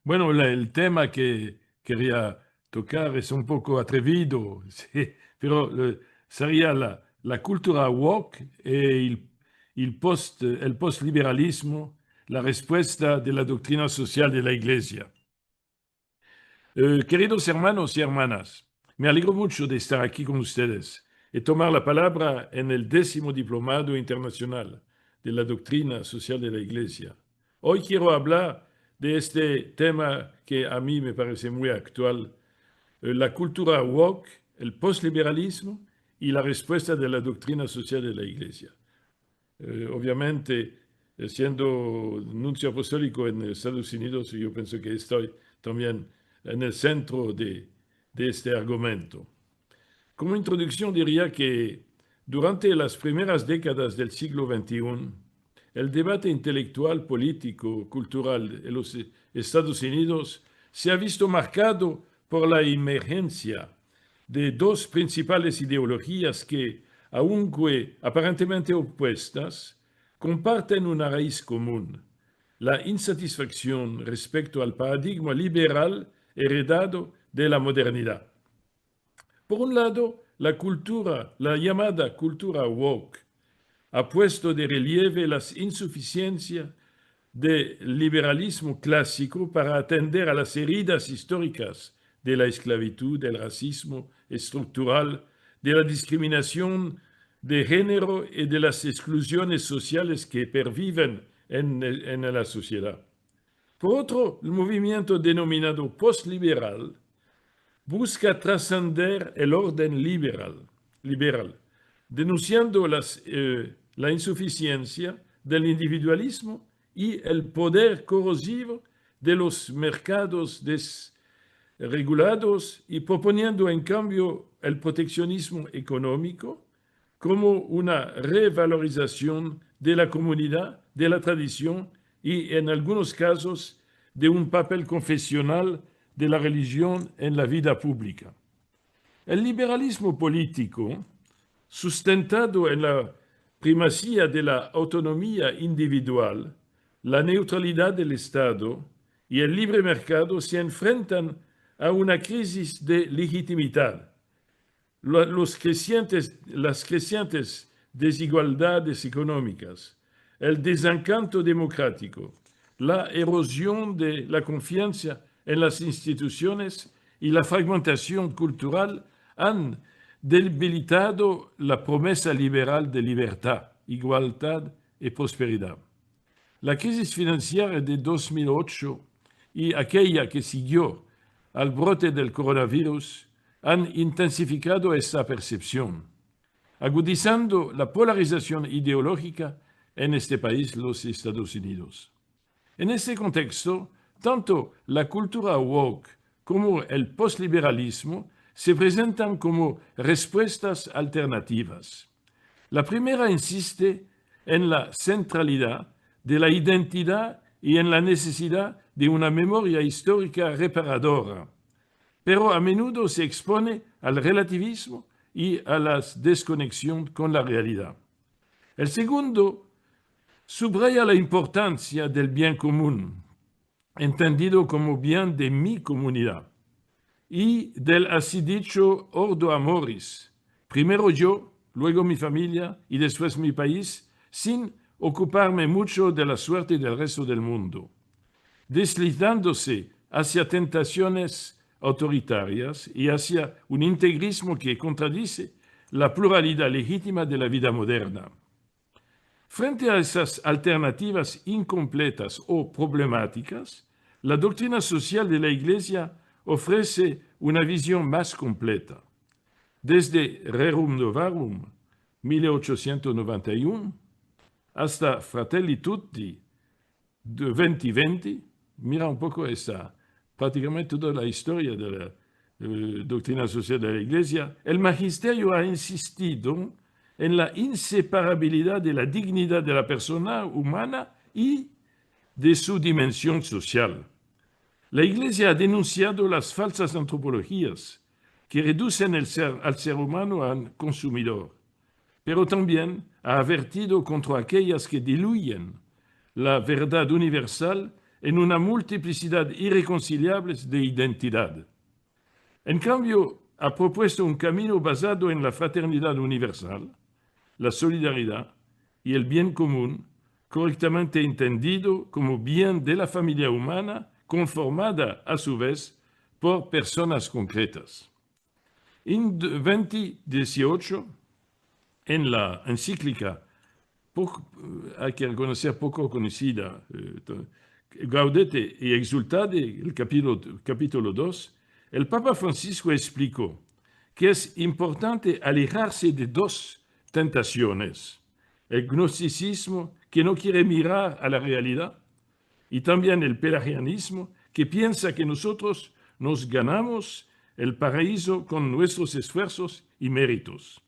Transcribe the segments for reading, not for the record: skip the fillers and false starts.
Bueno, el tema que quería tocar es un poco atrevido, sí, pero sería la cultura woke e el postliberalismo, la respuesta de la doctrina social de la Iglesia. Queridos hermanos y hermanas, me alegro mucho de estar aquí con ustedes y tomar la palabra en el 10º Diplomado Internacional de la Doctrina Social de la Iglesia. Hoy quiero hablar de este tema que a mí me parece muy actual, la cultura woke, el postliberalismo y la respuesta de la doctrina social de la Iglesia. Obviamente, siendo nuncio apostólico en Estados Unidos, yo pienso que estoy también en el centro de este argumento. Como introducción diría que durante las primeras décadas del siglo XXI, el debate intelectual, político, cultural en los Estados Unidos se ha visto marcado por la emergencia de dos principales ideologías que, aunque aparentemente opuestas, comparten una raíz común: la insatisfacción respecto al paradigma liberal heredado de la modernidad. Por un lado, la llamada cultura woke, ha puesto de relieve las insuficiencias del liberalismo clásico para atender a las heridas históricas de la esclavitud, del racismo estructural, de la discriminación de género y de las exclusiones sociales que perviven en la sociedad. Por otro, el movimiento denominado postliberal busca trascender el orden liberal, denunciando la insuficiencia del individualismo y el poder corrosivo de los mercados desregulados y proponiendo en cambio el proteccionismo económico como una revalorización de la comunidad, de la tradición y, en algunos casos, de un papel confesional de la religión en la vida pública. El liberalismo político, sustentado en la primacía de la autonomía individual, la neutralidad del Estado y el libre mercado, se enfrentan a una crisis de legitimidad. Las crecientes desigualdades económicas, el desencanto democrático, la erosión de la confianza en las instituciones y la fragmentación cultural han debilitado la promesa liberal de libertad, igualdad y prosperidad. La crisis financiera de 2008 y aquella que siguió al brote del coronavirus han intensificado esta percepción, agudizando la polarización ideológica en este país, los Estados Unidos. En este contexto, tanto la cultura woke como el postliberalismo se presentan como respuestas alternativas. La primera insiste en la centralidad de la identidad y en la necesidad de una memoria histórica reparadora, pero a menudo se expone al relativismo y a la desconexión con la realidad. El segundo subraya la importancia del bien común, entendido como bien de mi comunidad, y del así dicho ordo amoris, primero yo, luego mi familia y después mi país, sin ocuparme mucho de la suerte del resto del mundo, deslizándose hacia tentaciones autoritarias y hacia un integrismo que contradice la pluralidad legítima de la vida moderna. Frente a esas alternativas incompletas o problemáticas, la doctrina social de la Iglesia ofrece una visión más completa. Desde Rerum Novarum, 1891, hasta Fratelli Tutti, de 2020, mira un poco esta, prácticamente toda la historia de la doctrina social de la Iglesia, el magisterio ha insistido en la inseparabilidad de la dignidad de la persona humana y de su dimensión social. La Iglesia ha denunciado las falsas antropologías que reducen al ser humano a un consumidor, pero también ha advertido contra aquellas que diluyen la verdad universal en una multiplicidad irreconciliable de identidad. En cambio, ha propuesto un camino basado en la fraternidad universal, la solidaridad y el bien común, correctamente entendido como bien de la familia humana, conformada a su vez por personas concretas. En 2018, en la encíclica, hay que reconocer poco conocida, Gaudete y Exultate, el capítulo 2, el Papa Francisco explicó que es importante alejarse de dos tentaciones: el gnosticismo, que no quiere mirar a la realidad, y también el pelagianismo, que piensa que nosotros nos ganamos el paraíso con nuestros esfuerzos y méritos.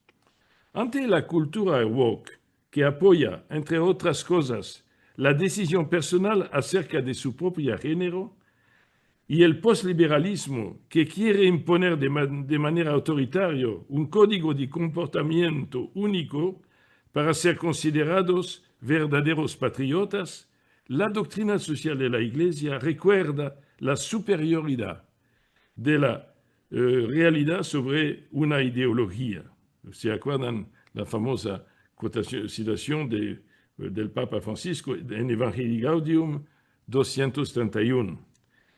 Ante la cultura woke, que apoya, entre otras cosas, la decisión personal acerca de su propio género, y el postliberalismo, que quiere imponer de manera autoritaria un código de comportamiento único para ser considerados verdaderos patriotas, la doctrina social de la Iglesia recuerda la superioridad de la realidad sobre una ideología. ¿Se acuerdan la famosa citación del Papa Francisco en Evangelii Gaudium 231?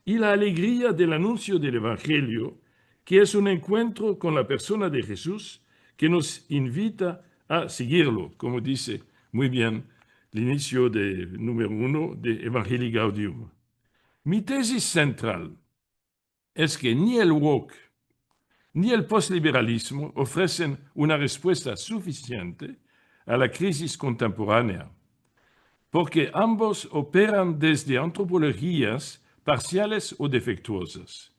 Y la alegría del anuncio del Evangelio, que es un encuentro con la persona de Jesús que nos invita a seguirlo, como dice muy bien el inicio número 1 de Evangelii Gaudium. Mi tesis central es que ni el woke ni el postliberalismo ofrecen una respuesta suficiente a la crisis contemporánea, porque ambos operan desde antropologías parciales o defectuosas.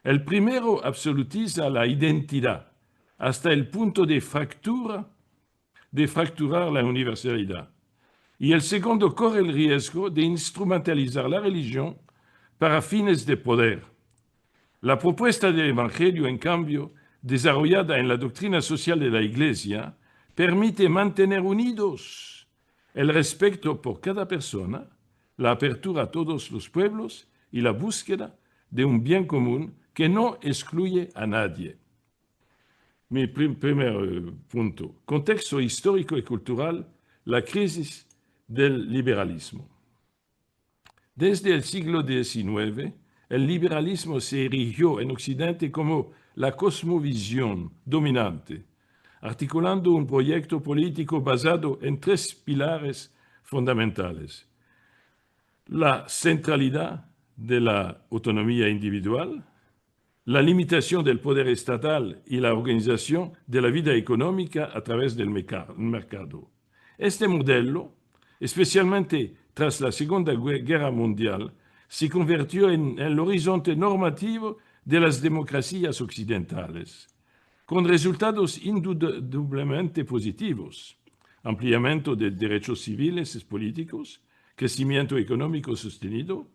El primero absolutiza la identidad hasta el punto de fracturar la universalidad, y el segundo corre el riesgo de instrumentalizar la religión para fines de poder. La propuesta del Evangelio, en cambio, desarrollada en la doctrina social de la Iglesia, permite mantener unidos el respeto por cada persona, la apertura a todos los pueblos y la búsqueda de un bien común que no excluye a nadie. Mi primer punto: contexto histórico y cultural, la crisis del liberalismo. Desde el siglo XIX, el liberalismo se erigió en Occidente como la cosmovisión dominante, articulando un proyecto político basado en tres pilares fundamentales: la centralidad de la autonomía individual, la limitación del poder estatal y la organización de la vida económica a través del mercado. Este modelo, especialmente tras la Segunda Guerra Mundial, se convirtió en el horizonte normativo de las democracias occidentales, con resultados indudablemente positivos: ampliamiento de derechos civiles y políticos, crecimiento económico sostenido,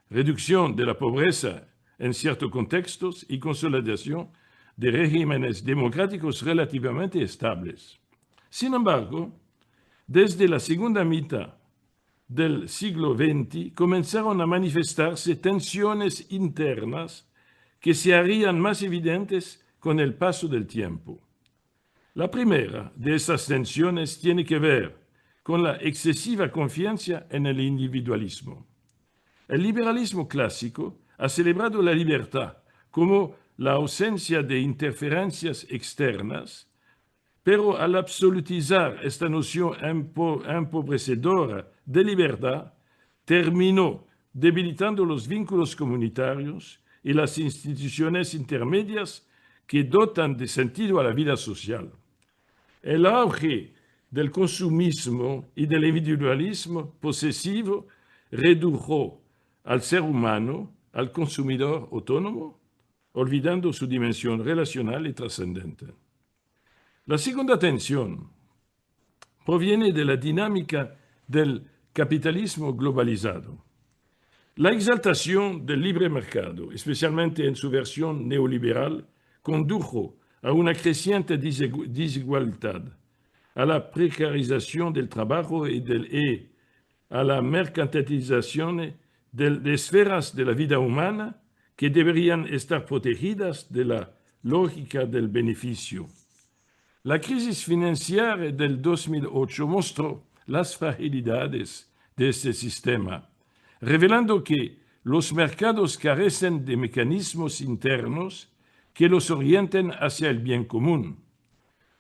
reducción de la pobreza en ciertos contextos y consolidación de regímenes democráticos relativamente estables. Sin embargo, desde la segunda mitad del siglo XX comenzaron a manifestarse tensiones internas que se harían más evidentes con el paso del tiempo. La primera de esas tensiones tiene que ver con la excesiva confianza en el individualismo. El liberalismo clásico ha celebrado la libertad como la ausencia de interferencias externas, pero al absolutizar esta noción empobrecedora de libertad, terminó debilitando los vínculos comunitarios y las instituciones intermedias que dotan de sentido a la vida social. El auge del consumismo y del individualismo posesivo redujo al ser humano al consumidor autónomo, olvidando su dimensión relacional y trascendente. La segunda tensión proviene de la dinámica del capitalismo globalizado. La exaltación del libre mercado, especialmente en su versión neoliberal, condujo a una creciente desigualdad, a la precarización del trabajo y a la mercantilización de esferas de la vida humana que deberían estar protegidas de la lógica del beneficio. La crisis financiera del 2008 mostró las fragilidades de este sistema, revelando que los mercados carecen de mecanismos internos que los orienten hacia el bien común.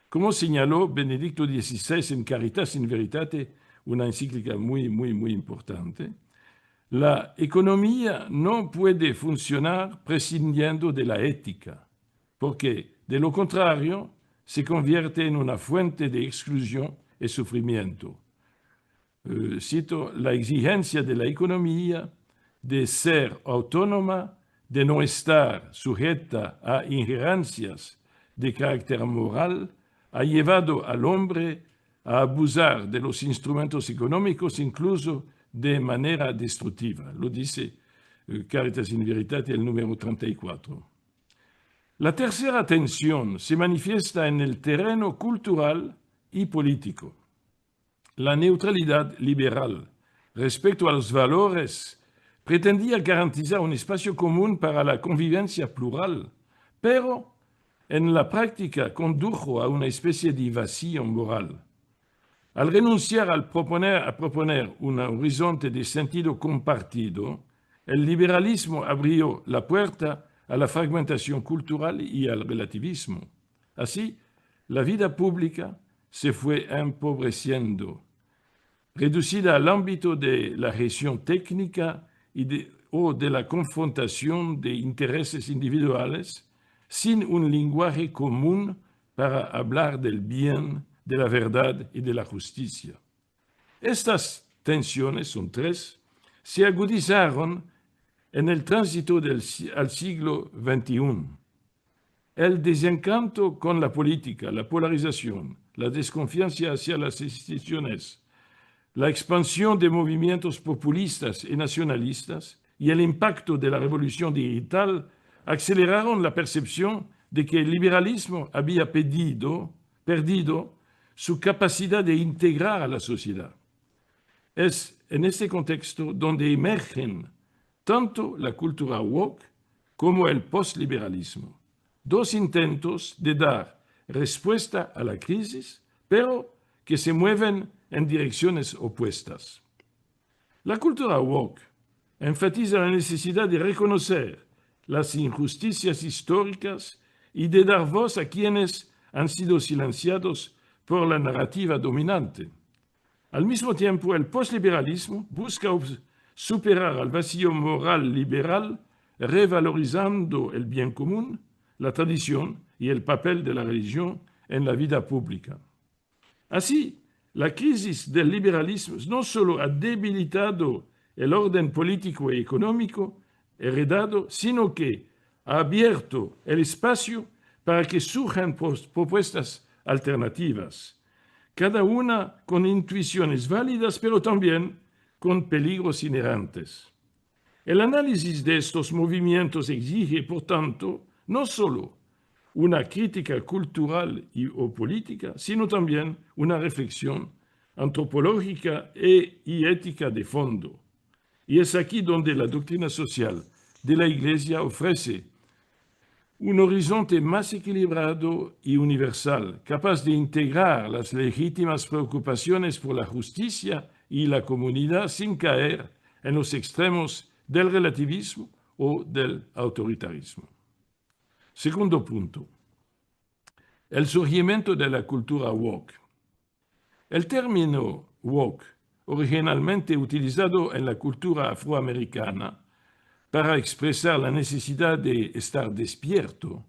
Como señaló Benedicto XVI en Caritas in Veritate, una encíclica muy importante, la economía no puede funcionar prescindiendo de la ética, porque de lo contrario se convierte en una fuente de exclusión y sufrimiento. Cito, la exigencia de la economía de ser autónoma, de no estar sujeta a injerencias de carácter moral, ha llevado al hombre a abusar de los instrumentos económicos incluso de manera destructiva. Lo dice Caritas in Veritate, el número 34. La tercera tensión se manifiesta en el terreno cultural y político. La neutralidad liberal respecto a los valores pretendía garantizar un espacio común para la convivencia plural, pero en la práctica condujo a una especie de vacío moral. Al renunciar a proponer un horizonte de sentido compartido, el liberalismo abrió la puerta a la fragmentación cultural y al relativismo. Así, la vida pública se fue empobreciendo, reducida al ámbito de la gestión técnica o de la confrontación de intereses individuales, sin un lenguaje común para hablar del bien, de la verdad y de la justicia. Estas tensiones, son tres, se agudizaron en el tránsito al siglo XXI. El desencanto con la política, la polarización, la desconfianza hacia las instituciones, la expansión de movimientos populistas y nacionalistas y el impacto de la revolución digital aceleraron la percepción de que el liberalismo había perdido su capacidad de integrar a la sociedad. Es en este contexto donde emergen tanto la cultura woke como el postliberalismo, dos intentos de dar respuesta a la crisis, pero que se mueven en direcciones opuestas. La cultura woke enfatiza la necesidad de reconocer las injusticias históricas y de dar voz a quienes han sido silenciados por la narrativa dominante. Al mismo tiempo, el postliberalismo busca superar al vacío moral liberal, revalorizando el bien común, la tradición y el papel de la religión en la vida pública. Así, la crisis del liberalismo no solo ha debilitado el orden político y económico heredado, sino que ha abierto el espacio para que surjan propuestas alternativas, cada una con intuiciones válidas, pero también con peligros inherentes. El análisis de estos movimientos exige, por tanto, no solo una crítica cultural o política, sino también una reflexión antropológica y ética de fondo. Y es aquí donde la doctrina social de la Iglesia ofrece un horizonte más equilibrado y universal, capaz de integrar las legítimas preocupaciones por la justicia y la comunidad sin caer en los extremos del relativismo o del autoritarismo. Segundo punto, el surgimiento de la cultura woke. El término woke, originalmente utilizado en la cultura afroamericana para expresar la necesidad de estar despierto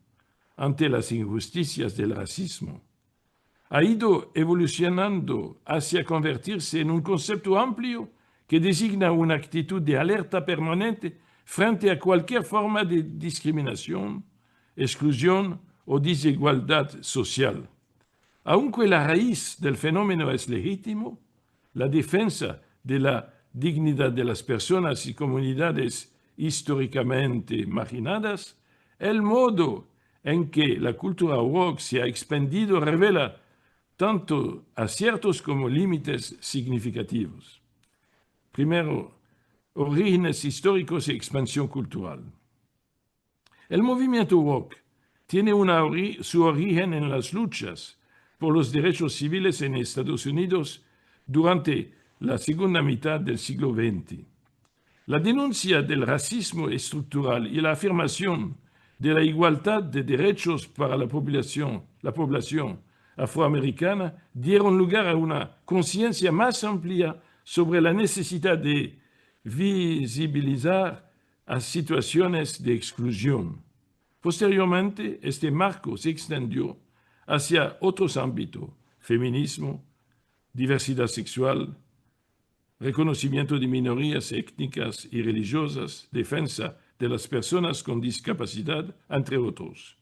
ante las injusticias del racismo, ha ido evolucionando hacia convertirse en un concepto amplio que designa una actitud de alerta permanente frente a cualquier forma de discriminación, exclusión o desigualdad social. Aunque la raíz del fenómeno es legítimo, la defensa de la dignidad de las personas y comunidades históricamente marginadas, el modo en que la cultura woke se ha expandido revela tanto aciertos como límites significativos. Primero, orígenes históricos y expansión cultural. El movimiento woke tiene su origen en las luchas por los derechos civiles en Estados Unidos durante la segunda mitad del siglo XX. La denuncia del racismo estructural y la afirmación de la igualdad de derechos para la población afroamericana dieron lugar a una conciencia más amplia sobre la necesidad de visibilizar a situaciones de exclusión. Posteriormente, este marco se extendió hacia otros ámbitos: feminismo, diversidad sexual, reconocimiento de minorías étnicas y religiosas, defensa de las personas con discapacidad, entre otros.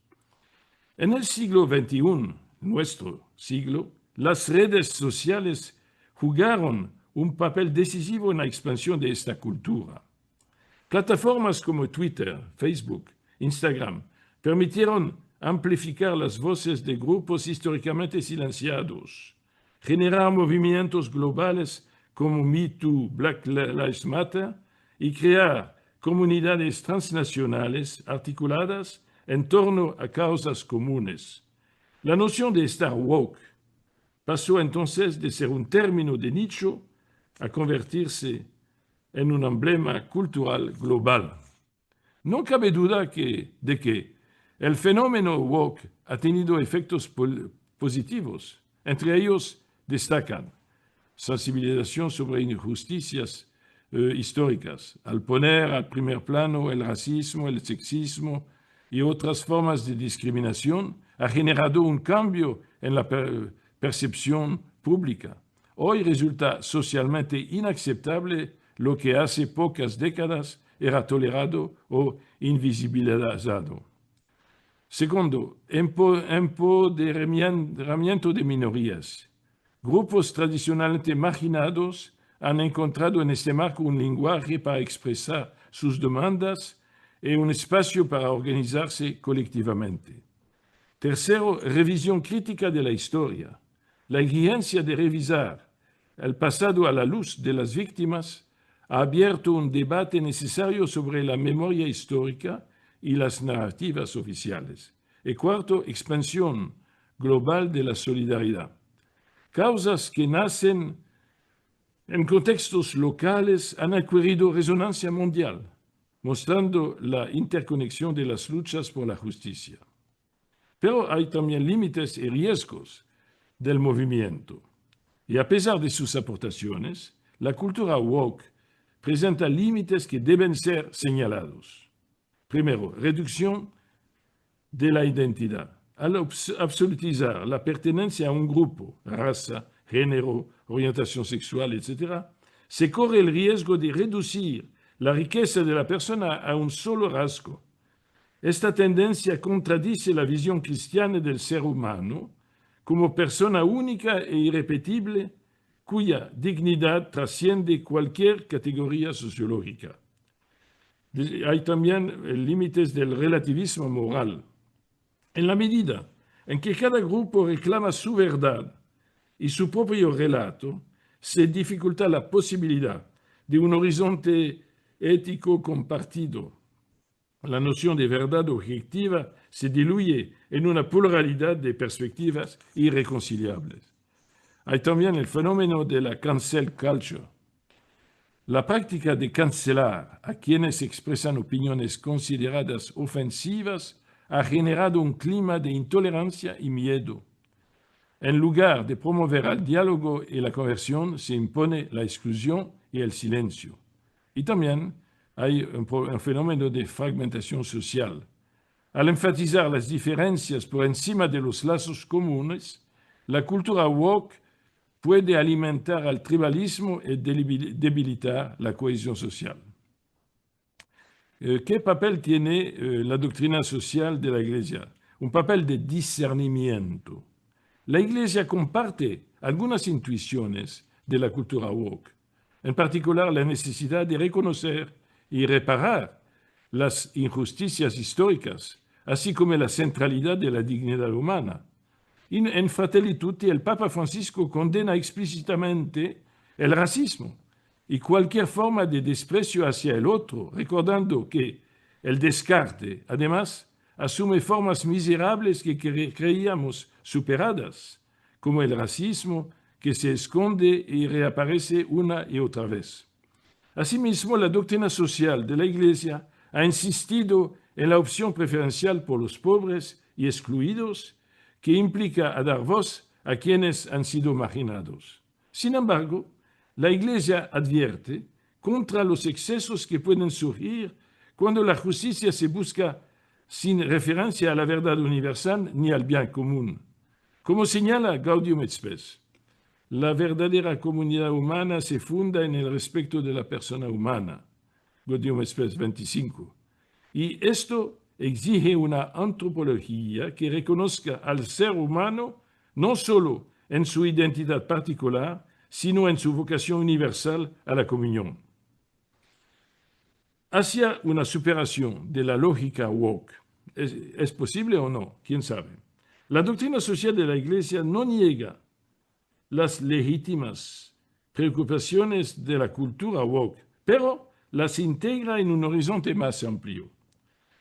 En el siglo XXI, nuestro siglo, las redes sociales jugaron un papel decisivo en la expansión de esta cultura. Plataformas como Twitter, Facebook, Instagram permitieron amplificar las voces de grupos históricamente silenciados, generar movimientos globales como Me Too, Black Lives Matter, y crear comunidades transnacionales articuladas en torno a causas comunes. La noción de estar woke pasó entonces de ser un término de nicho a convertirse en un emblema cultural global. No cabe duda de que el fenómeno woke ha tenido efectos positivos. Entre ellos destacan sensibilización sobre injusticias históricas, al poner al primer plano el racismo, el sexismo y otras formas de discriminación, ha generado un cambio en la percepción pública. Hoy resulta socialmente inaceptable lo que hace pocas décadas era tolerado o invisibilizado. Segundo, empoderamiento de minorías. Grupos tradicionalmente marginados han encontrado en este marco un lenguaje para expresar sus demandas y un espacio para organizarse colectivamente. Tercero, revisión crítica de la historia. La exigencia de revisar el pasado a la luz de las víctimas ha abierto un debate necesario sobre la memoria histórica y las narrativas oficiales. Y cuarto, expansión global de la solidaridad. Causas que nacen en contextos locales han adquirido resonancia mundial, mostrando la interconexión de las luchas por la justicia. Pero hay también límites y riesgos del movimiento. Y a pesar de sus aportaciones, la cultura woke presenta límites que deben ser señalados. Primero, reducción de la identidad. Al absolutizar la pertenencia a un grupo, raza, género, orientación sexual, etc., se corre el riesgo de reducir la riqueza de la persona a un solo rasgo. Esta tendencia contradice la visión cristiana del ser humano como persona única e irrepetible, cuya dignidad trasciende cualquier categoría sociológica. Hay también límites del relativismo moral. En la medida en que cada grupo reclama su verdad y su propio relato, se dificulta la posibilidad de un horizonte ético compartido. La noción de verdad objetiva se diluye en una pluralidad de perspectivas irreconciliables. Hay también el fenómeno de la cancel culture. La práctica de cancelar a quienes expresan opiniones consideradas ofensivas ha generado un clima de intolerancia y miedo. En lugar de promover el diálogo y la conversión, se impone la exclusión y el silencio. Y también hay un fenómeno de fragmentación social. Al enfatizar las diferencias por encima de los lazos comunes, la cultura woke puede alimentar al tribalismo y debilitar la cohesión social. ¿Qué papel tiene la doctrina social de la Iglesia? Un papel de discernimiento. La Iglesia comparte algunas intuiciones de la cultura woke, en particular la necesidad de reconocer y reparar las injusticias históricas, así como la centralidad de la dignidad humana. En Fratelli Tutti, el Papa Francisco condena explícitamente el racismo y cualquier forma de desprecio hacia el otro, recordando que el descarte, además, asume formas miserables que creíamos superadas, como el racismo que se esconde y reaparece una y otra vez. Asimismo, la doctrina social de la Iglesia ha insistido en la opción preferencial por los pobres y excluidos, que implica a dar voz a quienes han sido marginados. Sin embargo, la Iglesia advierte contra los excesos que pueden surgir cuando la justicia se busca sin referencia a la verdad universal ni al bien común. Como señala Gaudium et Spes, la verdadera comunidad humana se funda en el respeto de la persona humana. Gaudium et Spes 25. Y esto exige una antropología que reconozca al ser humano no solo en su identidad particular, sino en su vocación universal a la comunión. Hacia una superación de la lógica woke, ¿es posible o no? ¿Quién sabe? La doctrina social de la Iglesia no niega las legítimas preocupaciones de la cultura woke, pero las integra en un horizonte más amplio.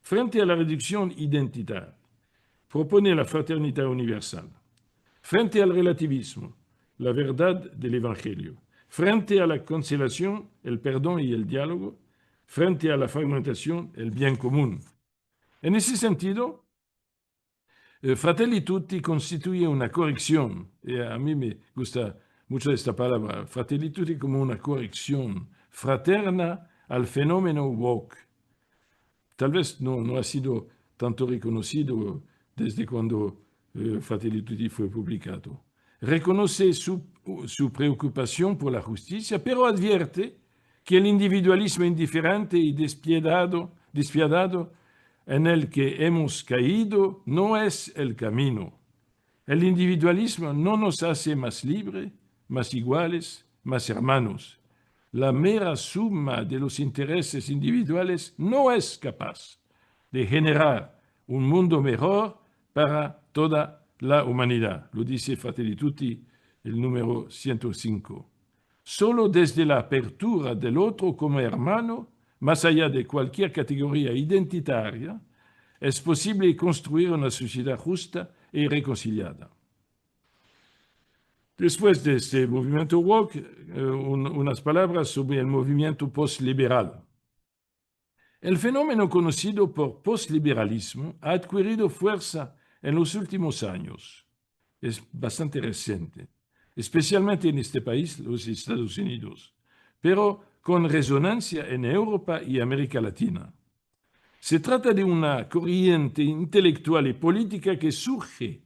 Frente a la reducción identitaria, propone la fraternidad universal. Frente al relativismo, la verdad del Evangelio. Frente a la conciliación, el perdón y el diálogo. Frente a la fragmentación, el bien común. En ese sentido, Fratelli Tutti constituye una corrección, y a mí me gusta mucho esta palabra, Fratelli Tutti como una corrección fraterna al fenómeno woke. Tal vez no ha sido tanto reconocido desde cuando Fratelli Tutti fue publicado. Reconoce su preocupación por la justicia, pero advierte que el individualismo indiferente y despiadado en el que hemos caído no es el camino. El individualismo no nos hace más libres, más iguales, más hermanos. La mera suma de los intereses individuales no es capaz de generar un mundo mejor para toda la humanidad. Lo dice Fratelli Tutti, el número 105. Solo desde la apertura del otro como hermano, más allá de cualquier categoría identitaria, es posible construir una sociedad justa y reconciliada. Después de este movimiento woke, unas palabras sobre el movimiento postliberal. El fenómeno conocido por postliberalismo ha adquirido fuerza en los últimos años. Es bastante reciente, especialmente en este país, los Estados Unidos, pero con resonancia en Europa y América Latina. Se trata de una corriente intelectual y política que surge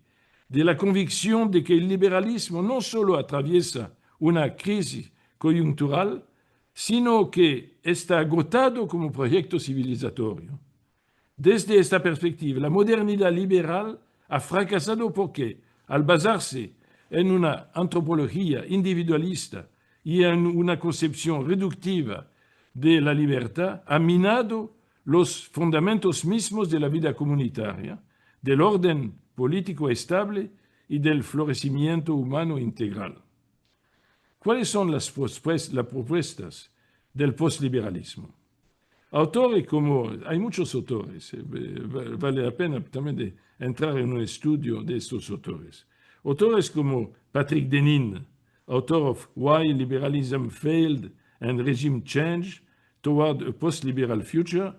de la convicción de que el liberalismo no solo atraviesa una crisis coyuntural, sino que está agotado como proyecto civilizatorio. Desde esta perspectiva, la modernidad liberal ha fracasado porque, al basarse en una antropología individualista y en una concepción reductiva de la libertad, ha minado los fundamentos mismos de la vida comunitaria, del orden político estable y del florecimiento humano integral. ¿Cuáles son las propuestas del postliberalismo? Autores como, hay muchos autores, vale la pena también de entrar en un estudio de estos autores. Autores como Patrick Dennin, author of Why Liberalism Failed and Regime Change Toward a Post-Liberal Future,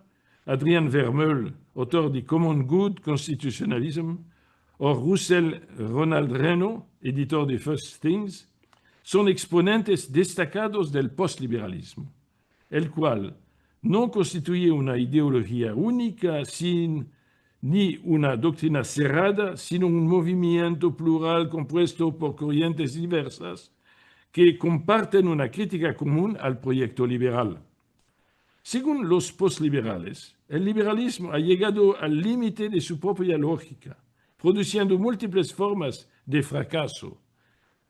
Adrian Vermeule, autor de Common Good Constitutionalism, o Russell Ronald Reno, editor de First Things, son exponentes destacados del postliberalismo, el cual no constituye una ideología única ni una doctrina cerrada, sino un movimiento plural compuesto por corrientes diversas que comparten una crítica común al proyecto liberal. Según los postliberales, el liberalismo ha llegado al límite de su propia lógica, produciendo múltiples formas de fracaso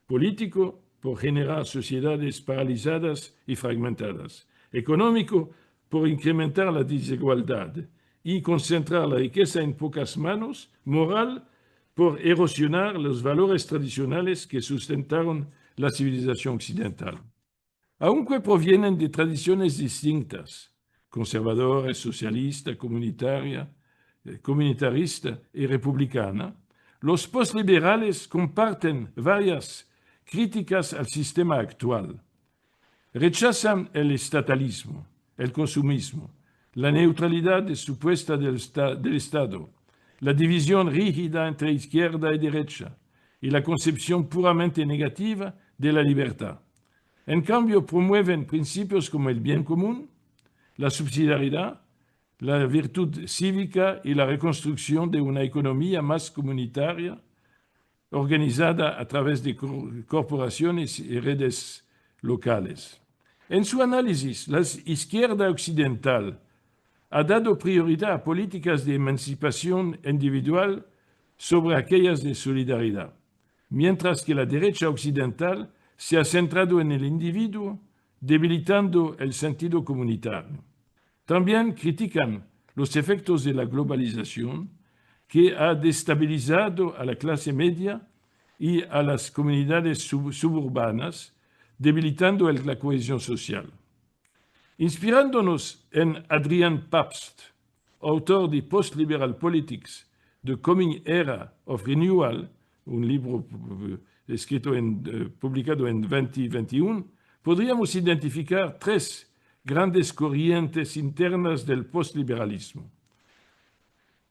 político por generar sociedades paralizadas y fragmentadas, económico por incrementar la desigualdad y concentrar la riqueza en pocas manos, moral por erosionar los valores tradicionales que sustentaron la civilización occidental. aunque provienen de tradiciones distintas, conservadora, socialista, comunitarista y republicana, los postliberales comparten varias críticas al sistema actual. Rechazan el estatalismo, el consumismo, la neutralidad supuesta del Estado, la división rígida entre izquierda y derecha y la concepción puramente negativa de la libertad. En cambio, promueven principios como el bien común, la subsidiariedad, la virtud cívica y la reconstrucción de una economía más comunitaria, organizada a través de corporaciones y redes locales. En su análisis, la izquierda occidental ha dado prioridad a políticas de emancipación individual sobre aquellas de solidaridad, mientras que la derecha occidental se ha centrado en el individuo, debilitando el sentido comunitario. También critican los efectos de la globalización, que ha destabilizado a la clase media y a las comunidades suburbanas, debilitando la cohesión social. Inspirándonos en Adrian Pabst, autor de Post-Liberal Politics, The Coming Era of Renewal, un libro publicado en 2021, podríamos identificar tres grandes corrientes internas del postliberalismo.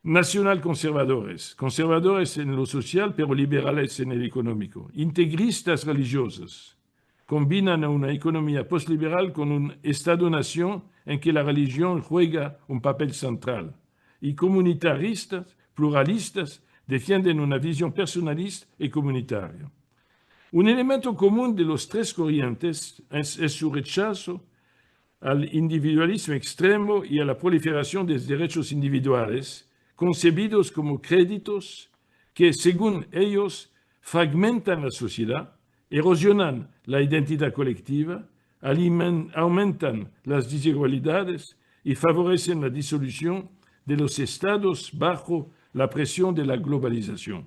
Nacional-conservadores, conservadores en lo social pero liberales en el económico. Integristas religiosos, combinan una economía postliberal con un Estado-nación en que la religión juega un papel central. Y comunitaristas, pluralistas, defienden una visión personalista y comunitaria. Un elemento común de los tres corrientes es su rechazo al individualismo extremo y a la proliferación de derechos individuales, concebidos como créditos que, según ellos, fragmentan la sociedad, erosionan la identidad colectiva, aumentan las desigualdades y favorecen la disolución de los estados bajo la presión de la globalización.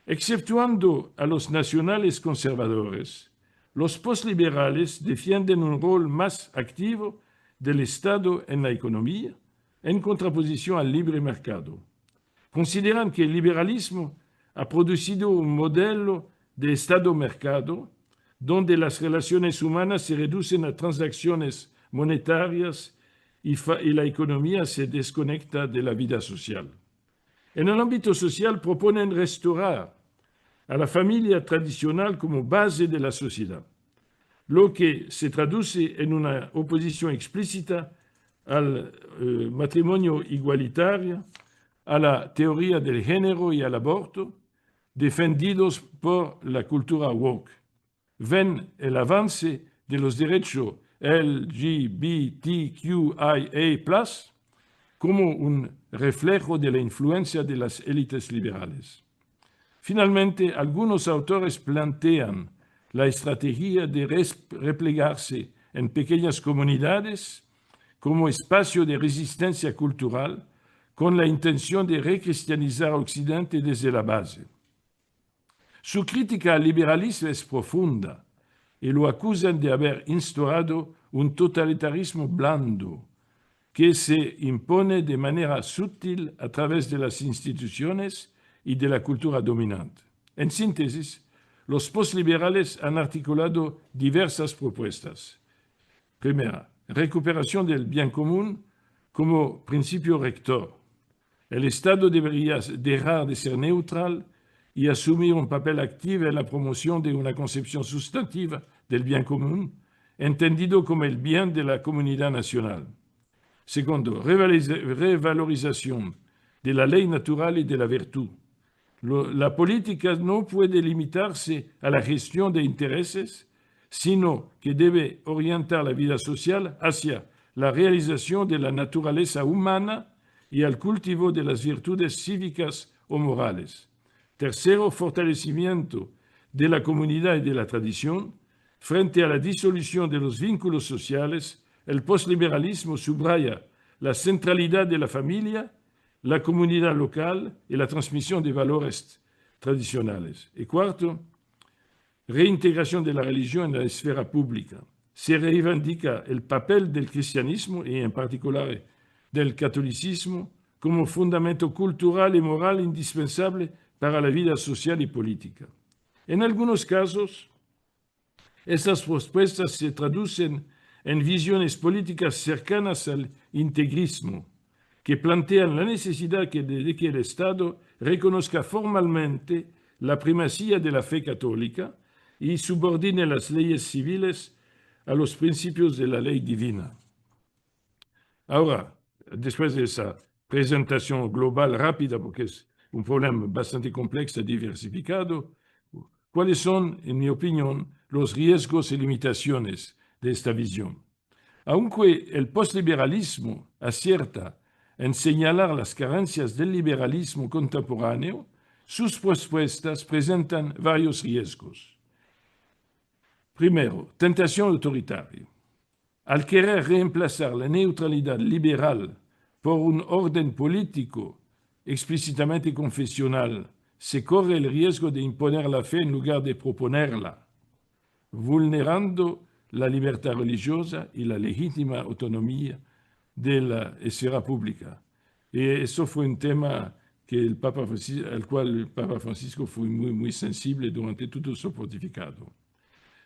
Exceptuando a los nacionales conservadores, los postliberales defienden un rol más activo del Estado en la economía, en contraposición al libre mercado. Consideran que el liberalismo ha producido un modelo de Estado-mercado donde las relaciones humanas se reducen a transacciones monetarias y la economía se desconecta de la vida social. En el ámbito social proponen restaurar a la familia tradicional como base de la sociedad, lo que se traduce en una oposición explícita al matrimonio igualitario, a la teoría del género y al aborto, defendidos por la cultura woke. Ven el avance de los derechos LGBTQIA+, como un reflejo de la influencia de las élites liberales. Finalmente, algunos autores plantean la estrategia de replegarse en pequeñas comunidades como espacio de resistencia cultural con la intención de recristianizar a Occidente desde la base. Su crítica al liberalismo es profunda y lo acusan de haber instaurado un totalitarismo blando que se impone de manera sutil a través de las instituciones y de la cultura dominante. En síntesis, los postliberales han articulado diversas propuestas. Primera, recuperación del bien común como principio rector. El Estado debería dejar de ser neutral y asumir un papel activo en la promoción de una concepción sustantiva del bien común, entendido como el bien de la comunidad nacional. Segundo, revalorización de la ley natural y de la virtud. La política no puede limitarse a la gestión de intereses, sino que debe orientar la vida social hacia la realización de la naturaleza humana y al cultivo de las virtudes cívicas o morales. Tercero, fortalecimiento de la comunidad y de la tradición. Frente a la disolución de los vínculos sociales, el postliberalismo subraya la centralidad de la familia, la comunidad local y la transmisión de valores tradicionales. Y cuarto, reintegración de la religión en la esfera pública. se reivindica el papel del cristianismo y en particular del catolicismo como fundamento cultural y moral indispensable para la vida social y política. En algunos casos, estas propuestas se traducen en visiones políticas cercanas al integrismo, que plantean la necesidad de que el Estado reconozca formalmente la primacía de la fe católica y subordine las leyes civiles a los principios de la ley divina. Ahora, después de esa presentación global rápida, porque es un problema bastante complejo y diversificado, ¿cuáles son, en mi opinión, los riesgos y limitaciones de esta visión? Aunque el postliberalismo acierta en señalar las carencias del liberalismo contemporáneo, sus propuestas presentan varios riesgos. Primero, tentación autoritaria. Al querer reemplazar la neutralidad liberal por un orden político explícitamente confesional, se corre el riesgo de imponer la fe en lugar de proponerla, vulnerando la libertad religiosa y la legítima autonomía de la esfera pública. Y eso fue un tema al cual el Papa Francisco fue muy sensible durante todo su pontificado.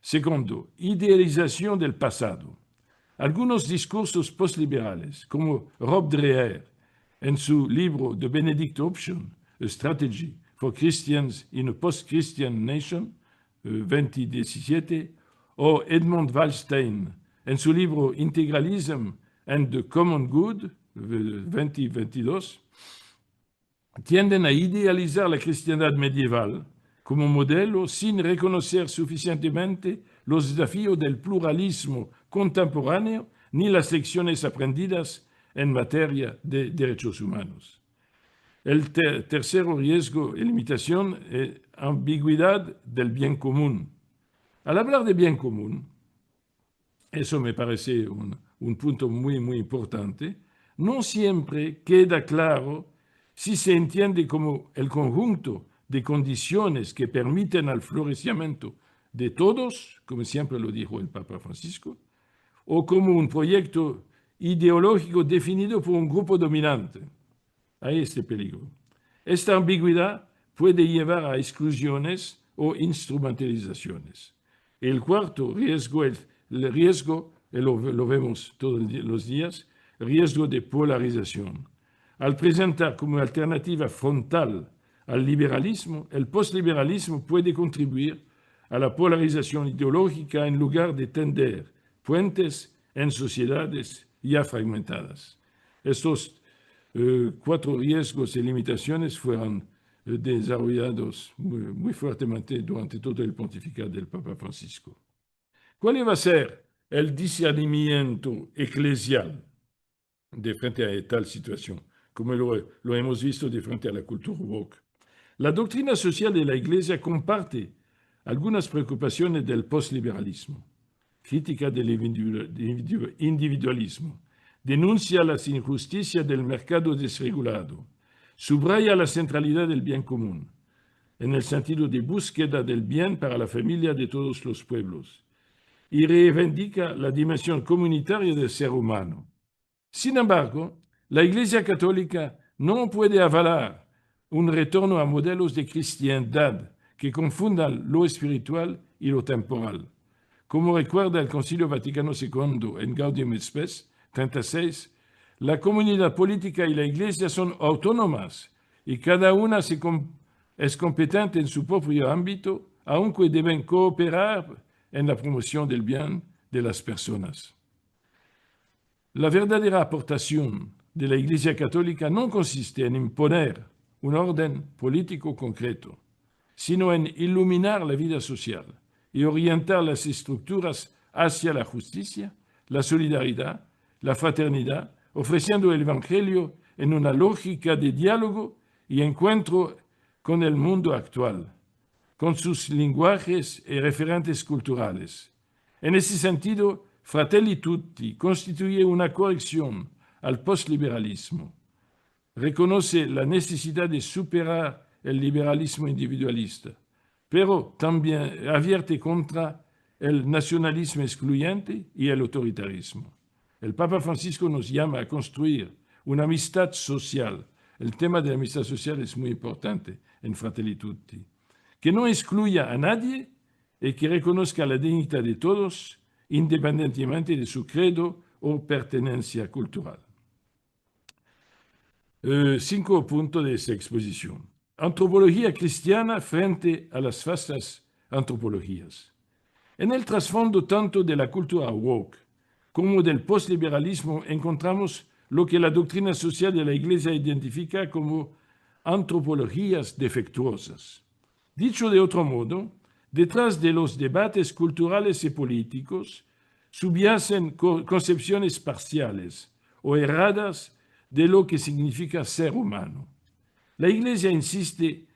Segundo, idealización del pasado. Algunos discursos postliberales, como Rob Dreher, en su libro The Benedict Option, A Strategy for Christians in a Post-Christian Nation, 2017, o Edmund Wallstein, en su libro Integralism and the Common Good, 2022, tienden a idealizar la cristiandad medieval como modelo sin reconocer suficientemente los desafíos del pluralismo contemporáneo ni las lecciones aprendidas en materia de derechos humanos. El tercer riesgo y limitación es ambigüedad del bien común. Al hablar de bien común, eso me parece un punto muy importante, no siempre queda claro si se entiende como el conjunto de condiciones que permiten al florecimiento de todos, como siempre lo dijo el Papa Francisco, o como un proyecto ideológico definido por un grupo dominante. Hay este peligro. Esta ambigüedad puede llevar a exclusiones o instrumentalizaciones. El cuarto riesgo, el riesgo, lo vemos todos los días, riesgo de polarización. Al presentar como alternativa frontal al liberalismo, el postliberalismo puede contribuir a la polarización ideológica en lugar de tender puentes en sociedades ya fragmentadas. Estos cuatro riesgos y limitaciones fueron desarrollados muy fuertemente durante todo el pontificado del Papa Francisco. ¿Cuál va a ser el discernimiento eclesial de frente a tal situación, como lo hemos visto de frente a la cultura woke? La doctrina social de la Iglesia comparte algunas preocupaciones del postliberalismo, crítica del individualismo, denuncia las injusticias del mercado desregulado, subraya la centralidad del bien común, en el sentido de búsqueda del bien para la familia de todos los pueblos, y reivindica la dimensión comunitaria del ser humano. Sin embargo, la Iglesia Católica no puede avalar un retorno a modelos de cristiandad que confundan lo espiritual y lo temporal. Como recuerda el Concilio Vaticano II en Gaudium et Spes 36, la comunidad política y la Iglesia son autónomas y cada una es competente en su propio ámbito, aunque deben cooperar en la promoción del bien de las personas. La verdadera aportación de la Iglesia Católica no consiste en imponer un orden político concreto, sino en iluminar la vida social y orientar las estructuras hacia la justicia, la solidaridad, la fraternidad, ofreciendo el Evangelio en una lógica de diálogo y encuentro con el mundo actual, con sus lenguajes y referentes culturales. En ese sentido, Fratelli Tutti constituye una corrección al postliberalismo. Reconoce la necesidad de superar el liberalismo individualista, pero también advierte contra el nacionalismo excluyente y el autoritarismo. El Papa Francisco nos llama a construir una amistad social. El tema de la amistad social es muy importante en Fratelli Tutti, que no excluya a nadie y que reconozca la dignidad de todos, independientemente de su credo o pertenencia cultural. 5 puntos de esta exposición. Antropología cristiana frente a las falsas antropologías. En el trasfondo tanto de la cultura woke como del postliberalismo encontramos lo que la doctrina social de la Iglesia identifica como antropologías defectuosas. Dicho de otro modo, detrás de los debates culturales y políticos subyacen concepciones parciales o erradas de lo que significa ser humano. La Iglesia insiste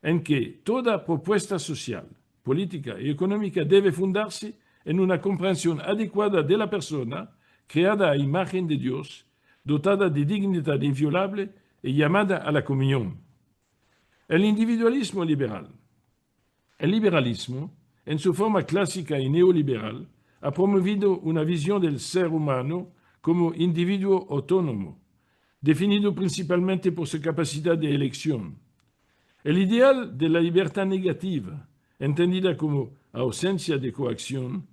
en que toda propuesta social, política y económica debe fundarse en una comprensión adecuada de la persona, creada a imagen de Dios, dotada de dignidad inviolable y llamada a la comunión. El individualismo liberal. El liberalismo, en su forma clásica y neoliberal, ha promovido una visión del ser humano como individuo autónomo, definido principalmente por su capacidad de elección. El ideal de la libertad negativa, entendida como ausencia de coacción,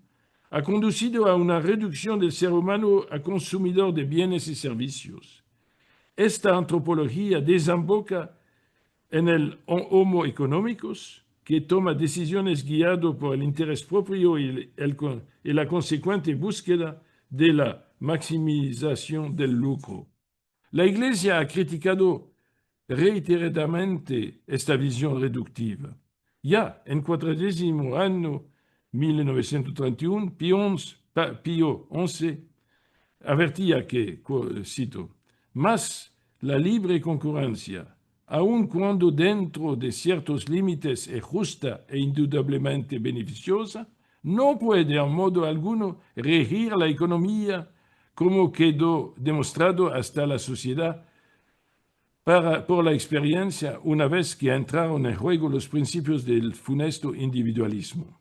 ha conducido a una reducción del ser humano a consumidor de bienes y servicios. Esta antropología desemboca en el homo económicos, que toma decisiones guiado por el interés propio y la consecuente búsqueda de la maximización del lucro. La Iglesia ha criticado reiteradamente esta visión reductiva. Ya en 40° año 1931, Pío XI advertía que, cito, «más la libre concurrencia, aun cuando dentro de ciertos límites es justa e indudablemente beneficiosa, no puede en modo alguno regir la economía como quedó demostrado hasta la sociedad por la experiencia una vez que entraron en juego los principios del funesto individualismo».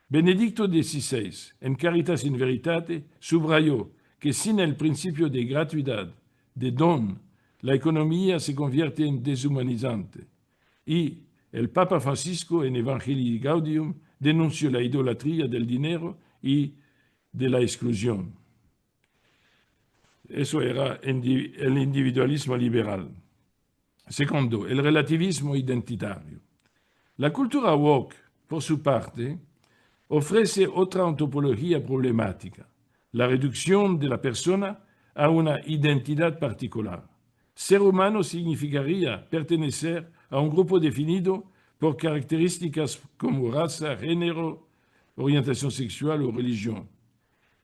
Benedicto XVI, en Caritas in Veritate, subrayó que sin el principio de gratuidad, de don, la economía se convierte en deshumanizante. Y el Papa Francisco, en Evangelii Gaudium, denunció la idolatría del dinero y de la exclusión. Eso era el individualismo liberal. Segundo, el relativismo identitario. La cultura woke, por su parte, ofrece otra antropología problemática, la reducción de la persona a una identidad particular. Ser humano significaría pertenecer a un grupo definido por características como raza, género, orientación sexual o religión.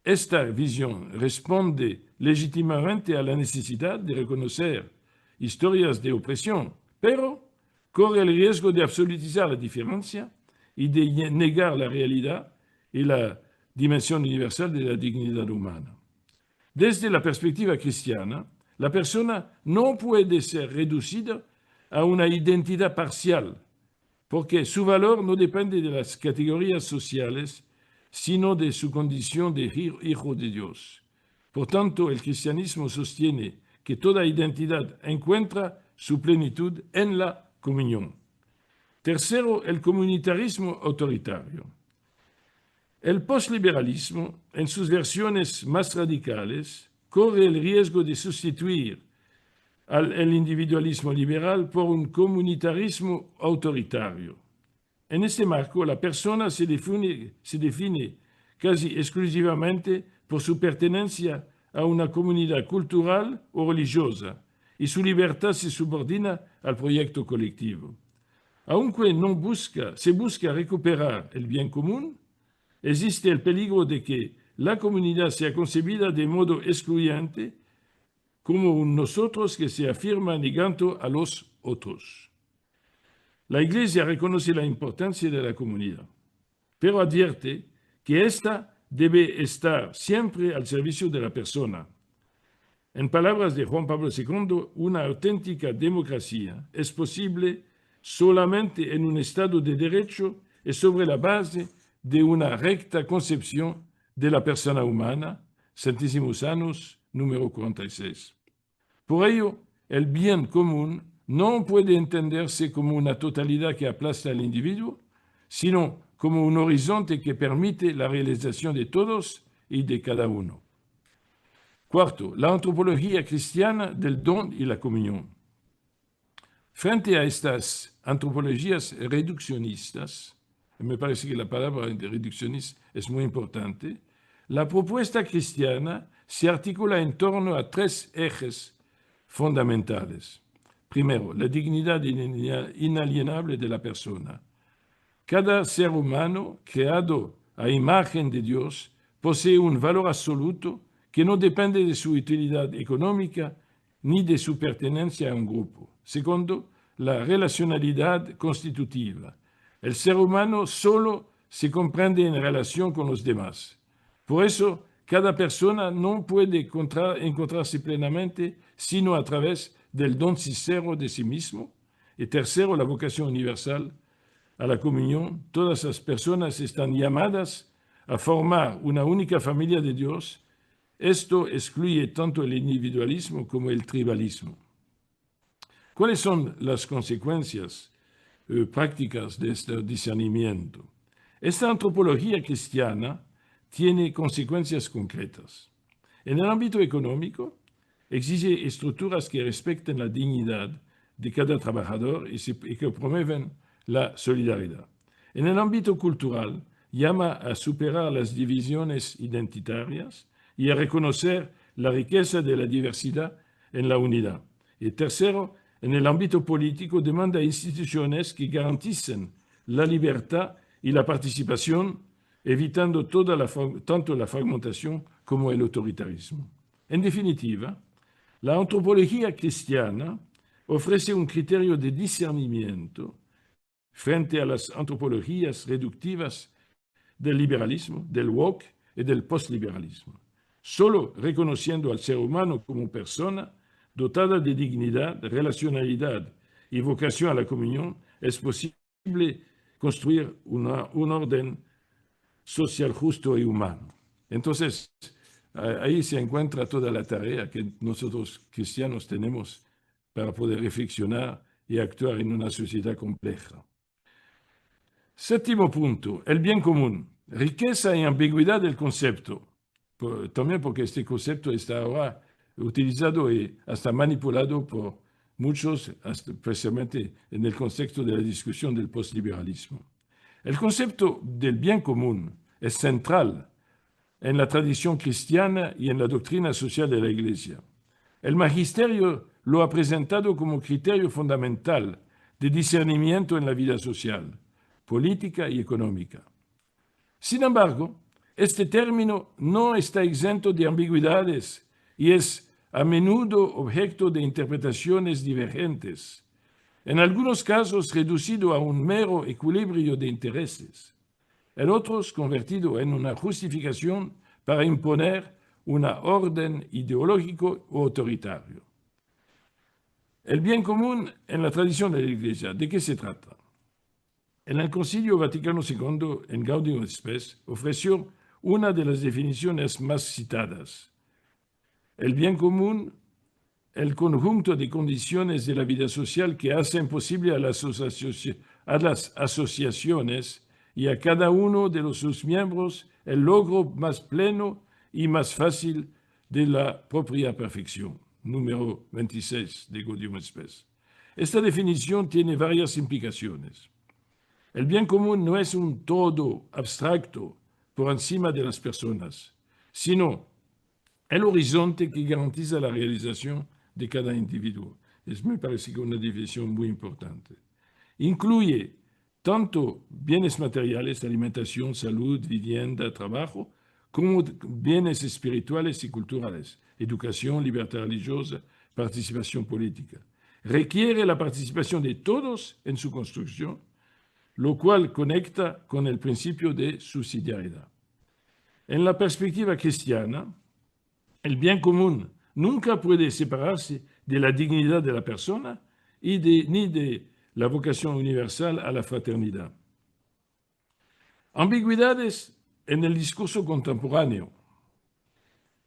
Esta visión responde legítimamente a la necesidad de reconocer historias de opresión, pero corre el riesgo de absolutizar la diferencia y de negar la realidad y la dimensión universal de la dignidad humana. Desde la perspectiva cristiana, la persona no puede ser reducida a una identidad parcial, porque su valor no depende de las categorías sociales, sino de su condición de hijo de Dios. Por tanto, el cristianismo sostiene que toda identidad encuentra su plenitud en la comunión. Tercero, el comunitarismo autoritario. El postliberalismo, en sus versiones más radicales, corre el riesgo de sustituir el individualismo liberal por un comunitarismo autoritario. En este marco, la persona se define casi exclusivamente por su pertenencia a una comunidad cultural o religiosa, y su libertad se subordina al proyecto colectivo. Aunque se busca recuperar el bien común, existe el peligro de que la comunidad sea concebida de modo excluyente, como un nosotros que se afirma negando a los otros. La Iglesia reconoce la importancia de la comunidad, pero advierte que ésta debe estar siempre al servicio de la persona. En palabras de Juan Pablo II, una auténtica democracia es posible solamente en un Estado de derecho y sobre la base de una recta concepción de la persona humana, Centésimos Annus, número 46. Por ello, el bien común no puede entenderse como una totalidad que aplasta al individuo, sino como un horizonte que permite la realización de todos y de cada uno. Cuarto, la antropología cristiana del don y la comunión. Frente a estas antropologías reduccionistas, me parece que la palabra reduccionista es muy importante, la propuesta cristiana se articula en torno a tres ejes fundamentales. Primero, la dignidad inalienable de la persona. Cada ser humano creado a imagen de Dios posee un valor absoluto que no depende de su utilidad económica ni de su pertenencia a un grupo. Segundo, la relacionalidad constitutiva. El ser humano solo se comprende en relación con los demás. Por eso, cada persona no puede encontrarse plenamente sino a través del don sincero de sí mismo. Y tercero, la vocación universal a la comunión. Todas las personas están llamadas a formar una única familia de Dios. Esto excluye tanto el individualismo como el tribalismo. ¿Cuáles son las consecuencias prácticas de este discernimiento? Esta antropología cristiana tiene consecuencias concretas. En el ámbito económico, exige estructuras que respeten la dignidad de cada trabajador y que promueven la solidaridad. En el ámbito cultural, llama a superar las divisiones identitarias y a reconocer la riqueza de la diversidad en la unidad. Y tercero, en el ámbito político, demanda instituciones que garanticen la libertad y la participación, evitando tanto la fragmentación como el autoritarismo. En definitiva, la antropología cristiana ofrece un criterio de discernimiento frente a las antropologías reductivas del liberalismo, del woke y del postliberalismo. Solo reconociendo al ser humano como persona dotada de dignidad, relacionalidad y vocación a la comunión, es posible construir un orden social justo y humano. Entonces, ahí se encuentra toda la tarea que nosotros cristianos tenemos para poder reflexionar y actuar en una sociedad compleja. Séptimo punto, el bien común. Riqueza y ambigüedad del concepto. También porque este concepto está ahora utilizado y hasta manipulado por muchos, especialmente en el contexto de la discusión del postliberalismo. El concepto del bien común es central en la tradición cristiana y en la doctrina social de la Iglesia. El magisterio lo ha presentado como criterio fundamental de discernimiento en la vida social, política y económica. Sin embargo, este término no está exento de ambigüedades y es a menudo objeto de interpretaciones divergentes, en algunos casos reducido a un mero equilibrio de intereses, en otros convertido en una justificación para imponer una orden ideológico o autoritario. El bien común en la tradición de la Iglesia, ¿de qué se trata? En el Concilio Vaticano II, en Gaudium et Spes, ofreció una de las definiciones más citadas. El bien común, el conjunto de condiciones de la vida social que hacen posible a las asociaciones y a cada uno de sus miembros el logro más pleno y más fácil de la propia perfección. Número 26 de Gaudium et Spes. Esta definición tiene varias implicaciones. El bien común no es un todo abstracto por encima de las personas, sino el horizonte que garantiza la realización de cada individuo. Me parece que una definición muy importante. Incluye tanto bienes materiales, alimentación, salud, vivienda, trabajo, como bienes espirituales y culturales, educación, libertad religiosa, participación política. Requiere la participación de todos en su construcción, lo cual conecta con el principio de subsidiariedad. En la perspectiva cristiana, el bien común nunca puede separarse de la dignidad de la persona ni de la vocación universal a la fraternidad. Ambigüedades en el discurso contemporáneo.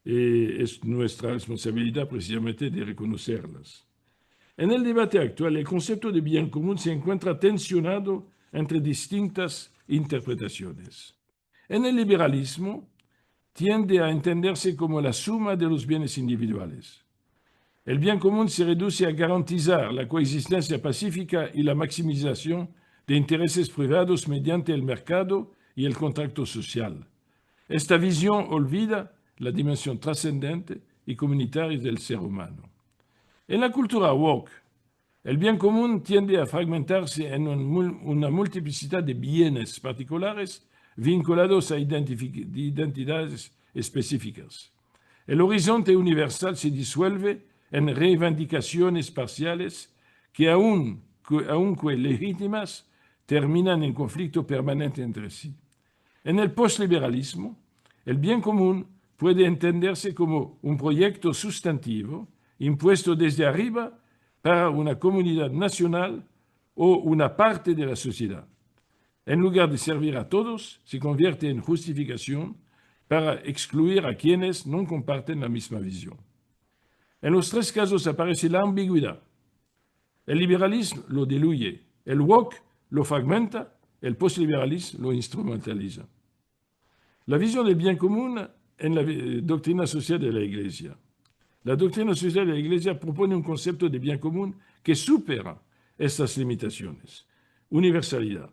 Es nuestra responsabilidad precisamente de reconocerlas. En el debate actual, el concepto de bien común se encuentra tensionado entre distintas interpretaciones. En el liberalismo, tiende a entenderse como la suma de los bienes individuales. El bien común se reduce a garantizar la coexistencia pacífica y la maximización de intereses privados mediante el mercado y el contrato social. Esta visión olvida la dimensión trascendente y comunitaria del ser humano. En la cultura woke, el bien común tiende a fragmentarse en una multiplicidad de bienes particulares vinculados a identidades específicas. El horizonte universal se disuelve en reivindicaciones parciales que, aunque legítimas, terminan en conflicto permanente entre sí. En el postliberalismo, el bien común puede entenderse como un proyecto sustantivo impuesto desde arriba para una comunidad nacional o una parte de la sociedad. En lugar de servir a todos, se convierte en justificación para excluir a quienes no comparten la misma visión. En los tres casos aparece la ambigüedad. El liberalismo lo diluye, el woke lo fragmenta, el postliberalismo lo instrumentaliza. La visión del bien común en la doctrina social de la Iglesia. La doctrina social de la Iglesia propone un concepto de bien común que supera estas limitaciones. Universalidad.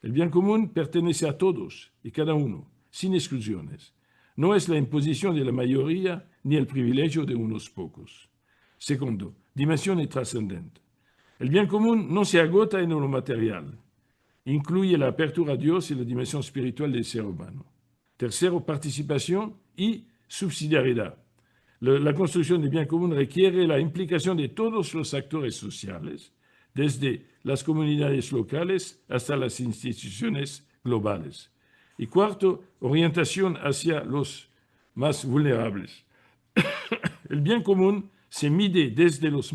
El bien común pertenece a todos y cada uno, sin exclusiones. No es la imposición de la mayoría ni el privilegio de unos pocos. Segundo, dimensión trascendente. El bien común no se agota en lo material. Incluye la apertura a Dios y la dimensión espiritual del ser humano. Tercero, participación y subsidiariedad. La construcción del bien común requiere la implicación de todos los actores sociales, desde las comunidades locales hasta las instituciones globales. Y cuarto, orientación hacia los más vulnerables. El bien común se mide desde los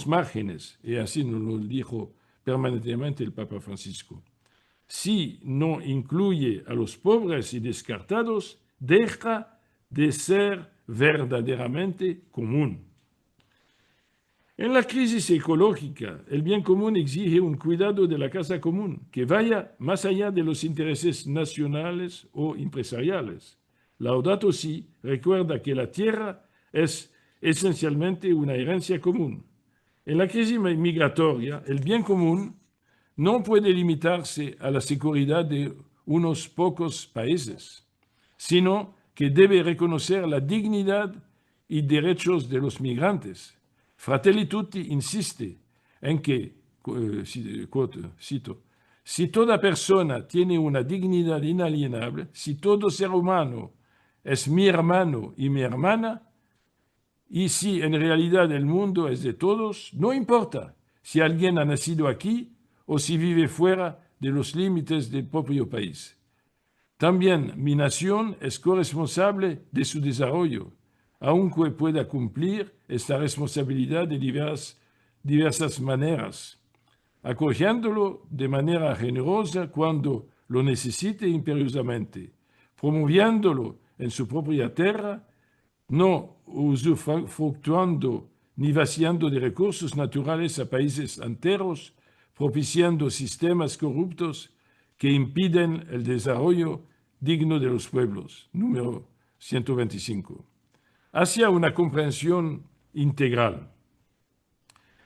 márgenes, y así nos lo dijo permanentemente el Papa Francisco. Si no incluye a los pobres y descartados, deja de ser verdaderamente común. En la crisis ecológica, el bien común exige un cuidado de la casa común que vaya más allá de los intereses nacionales o empresariales. Laudato Si recuerda que la tierra es esencialmente una herencia común. En la crisis migratoria, el bien común no puede limitarse a la seguridad de unos pocos países, sino que debe reconocer la dignidad y derechos de los migrantes. Fratelli Tutti insiste en que, cito, si toda persona tiene una dignidad inalienable, si todo ser humano es mi hermano y mi hermana, y si en realidad el mundo es de todos, no importa si alguien ha nacido aquí o si vive fuera de los límites del propio país. También mi nación es corresponsable de su desarrollo, aunque pueda cumplir esta responsabilidad de diversas maneras, acogiéndolo de manera generosa cuando lo necesite imperiosamente, promoviéndolo en su propia tierra, no usufructuando ni vaciando de recursos naturales a países enteros, propiciando sistemas corruptos que impiden el desarrollo digno de los pueblos, número 125, hacia una comprensión integral.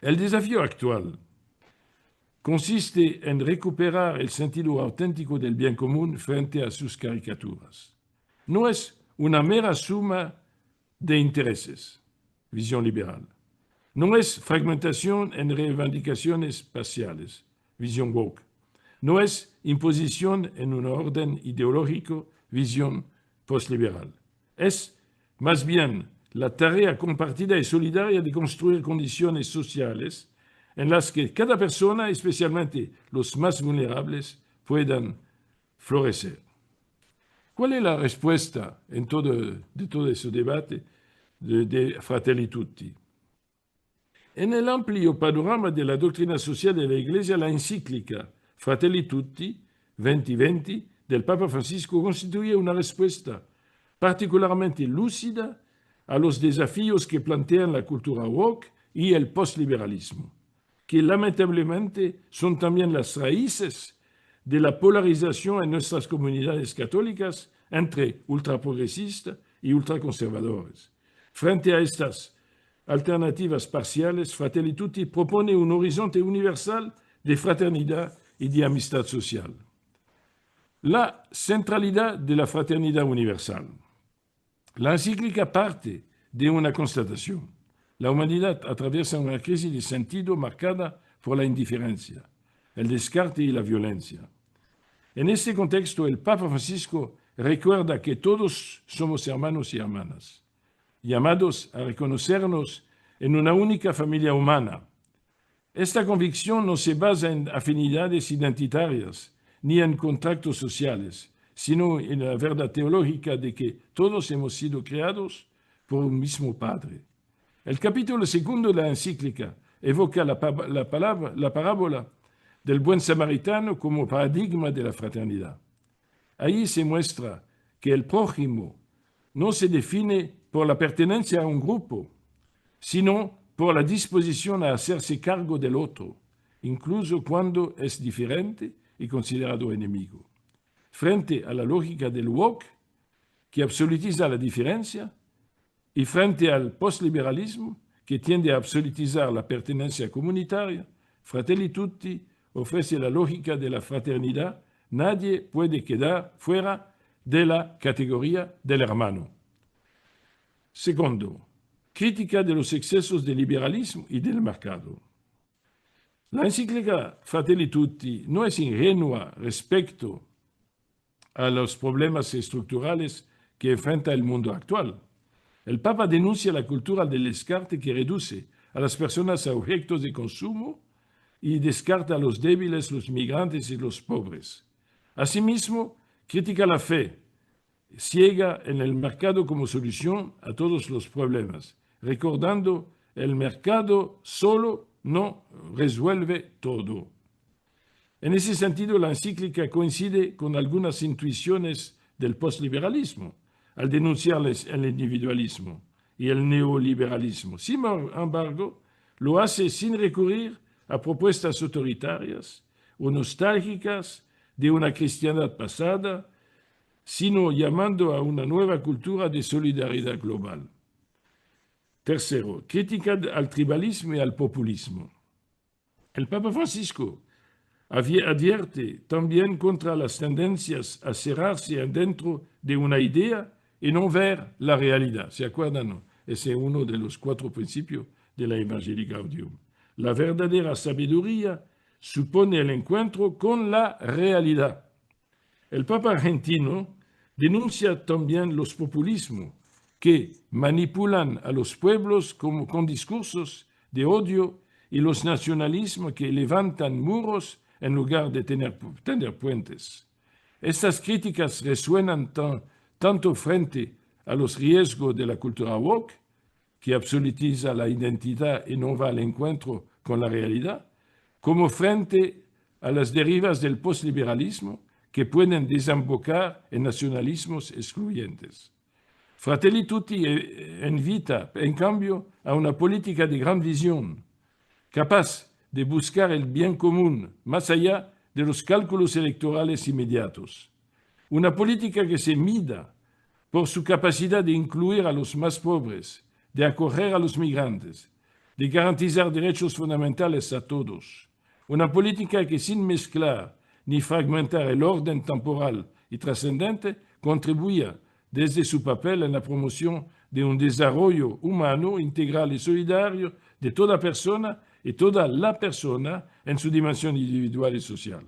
El desafío actual consiste en recuperar el sentido auténtico del bien común frente a sus caricaturas. No es una mera suma de intereses, visión liberal. No es fragmentación en reivindicaciones parciales, visión woke. No es imposición en un orden ideológico, visión postliberal. Es, más bien, la tarea compartida y solidaria de construir condiciones sociales en las que cada persona, especialmente los más vulnerables, puedan florecer. ¿Cuál es la respuesta de todo ese debate de Fratelli Tutti? En el amplio panorama de la doctrina social de la Iglesia, la encíclica Fratelli Tutti 2020 del Papa Francisco constituye una respuesta particularmente lúcida a los desafíos que plantean la cultura woke y el postliberalismo, que lamentablemente son también las raíces de la polarización en nuestras comunidades católicas entre ultraprogresistas y ultraconservadores. Frente a estas alternativas parciales, Fratelli Tutti propone un horizonte universal de fraternidad y de amistad social. La centralidad de la fraternidad universal. La encíclica parte de una constatación. La humanidad atraviesa una crisis de sentido marcada por la indiferencia, el descarte y la violencia. En este contexto, el Papa Francisco recuerda que todos somos hermanos y hermanas, llamados a reconocernos en una única familia humana. Esta convicción no se basa en afinidades identitarias ni en contratos sociales, sino en la verdad teológica de que todos hemos sido creados por un mismo Padre. El capítulo segundo de la encíclica evoca la parábola del buen samaritano como paradigma de la fraternidad. Ahí se muestra que el prójimo no se define por la pertenencia a un grupo, sino por la disposición a hacerse cargo del otro, incluso cuando es diferente y considerado enemigo. Frente a la lógica del woke, que absolutiza la diferencia, y frente al postliberalismo, que tiende a absolutizar la pertenencia comunitaria, Fratelli Tutti ofrece la lógica de la fraternidad. Nadie puede quedar fuera de la categoría del hermano. Segundo, crítica de los excesos del liberalismo y del mercado. La encíclica Fratelli Tutti no es ingenua respecto a los problemas estructurales que enfrenta el mundo actual. El Papa denuncia la cultura del descarte que reduce a las personas a objetos de consumo y descarta a los débiles, los migrantes y los pobres. Asimismo, critica la fe ciega en el mercado como solución a todos los problemas, recordando el mercado solo no resuelve todo. En ese sentido, la encíclica coincide con algunas intuiciones del postliberalismo, al denunciar el individualismo y el neoliberalismo. Sin embargo, lo hace sin recurrir a propuestas autoritarias o nostálgicas de una cristiandad pasada, sino llamando a una nueva cultura de solidaridad global. Tercero, crítica al tribalismo y al populismo. El Papa Francisco advierte también contra las tendencias a cerrarse dentro de una idea y no ver la realidad. ¿Se acuerdan? No? Ese es uno de los 4 principios de la Evangelii Gaudium. La verdadera sabiduría supone el encuentro con la realidad. El Papa argentino denuncia también los populismos que manipulan a los pueblos con discursos de odio y los nacionalismos que levantan muros en lugar de tener puentes. Estas críticas resuenan tanto frente a los riesgos de la cultura woke, que absolutiza la identidad y no va al encuentro con la realidad, como frente a las derivas del postliberalismo que pueden desembocar en nacionalismos excluyentes. Fratelli Tutti invita, en cambio, a una política de gran visión, capaz de buscar el bien común más allá de los cálculos electorales inmediatos. Una política que se mida por su capacidad de incluir a los más pobres, de acoger a los migrantes, de garantizar derechos fundamentales a todos. Una política que sin mezclar ni fragmentar el orden temporal y trascendente contribuya desde su papel en la promoción de un desarrollo humano, integral y solidario de toda persona y toda la persona en su dimensión individual y social.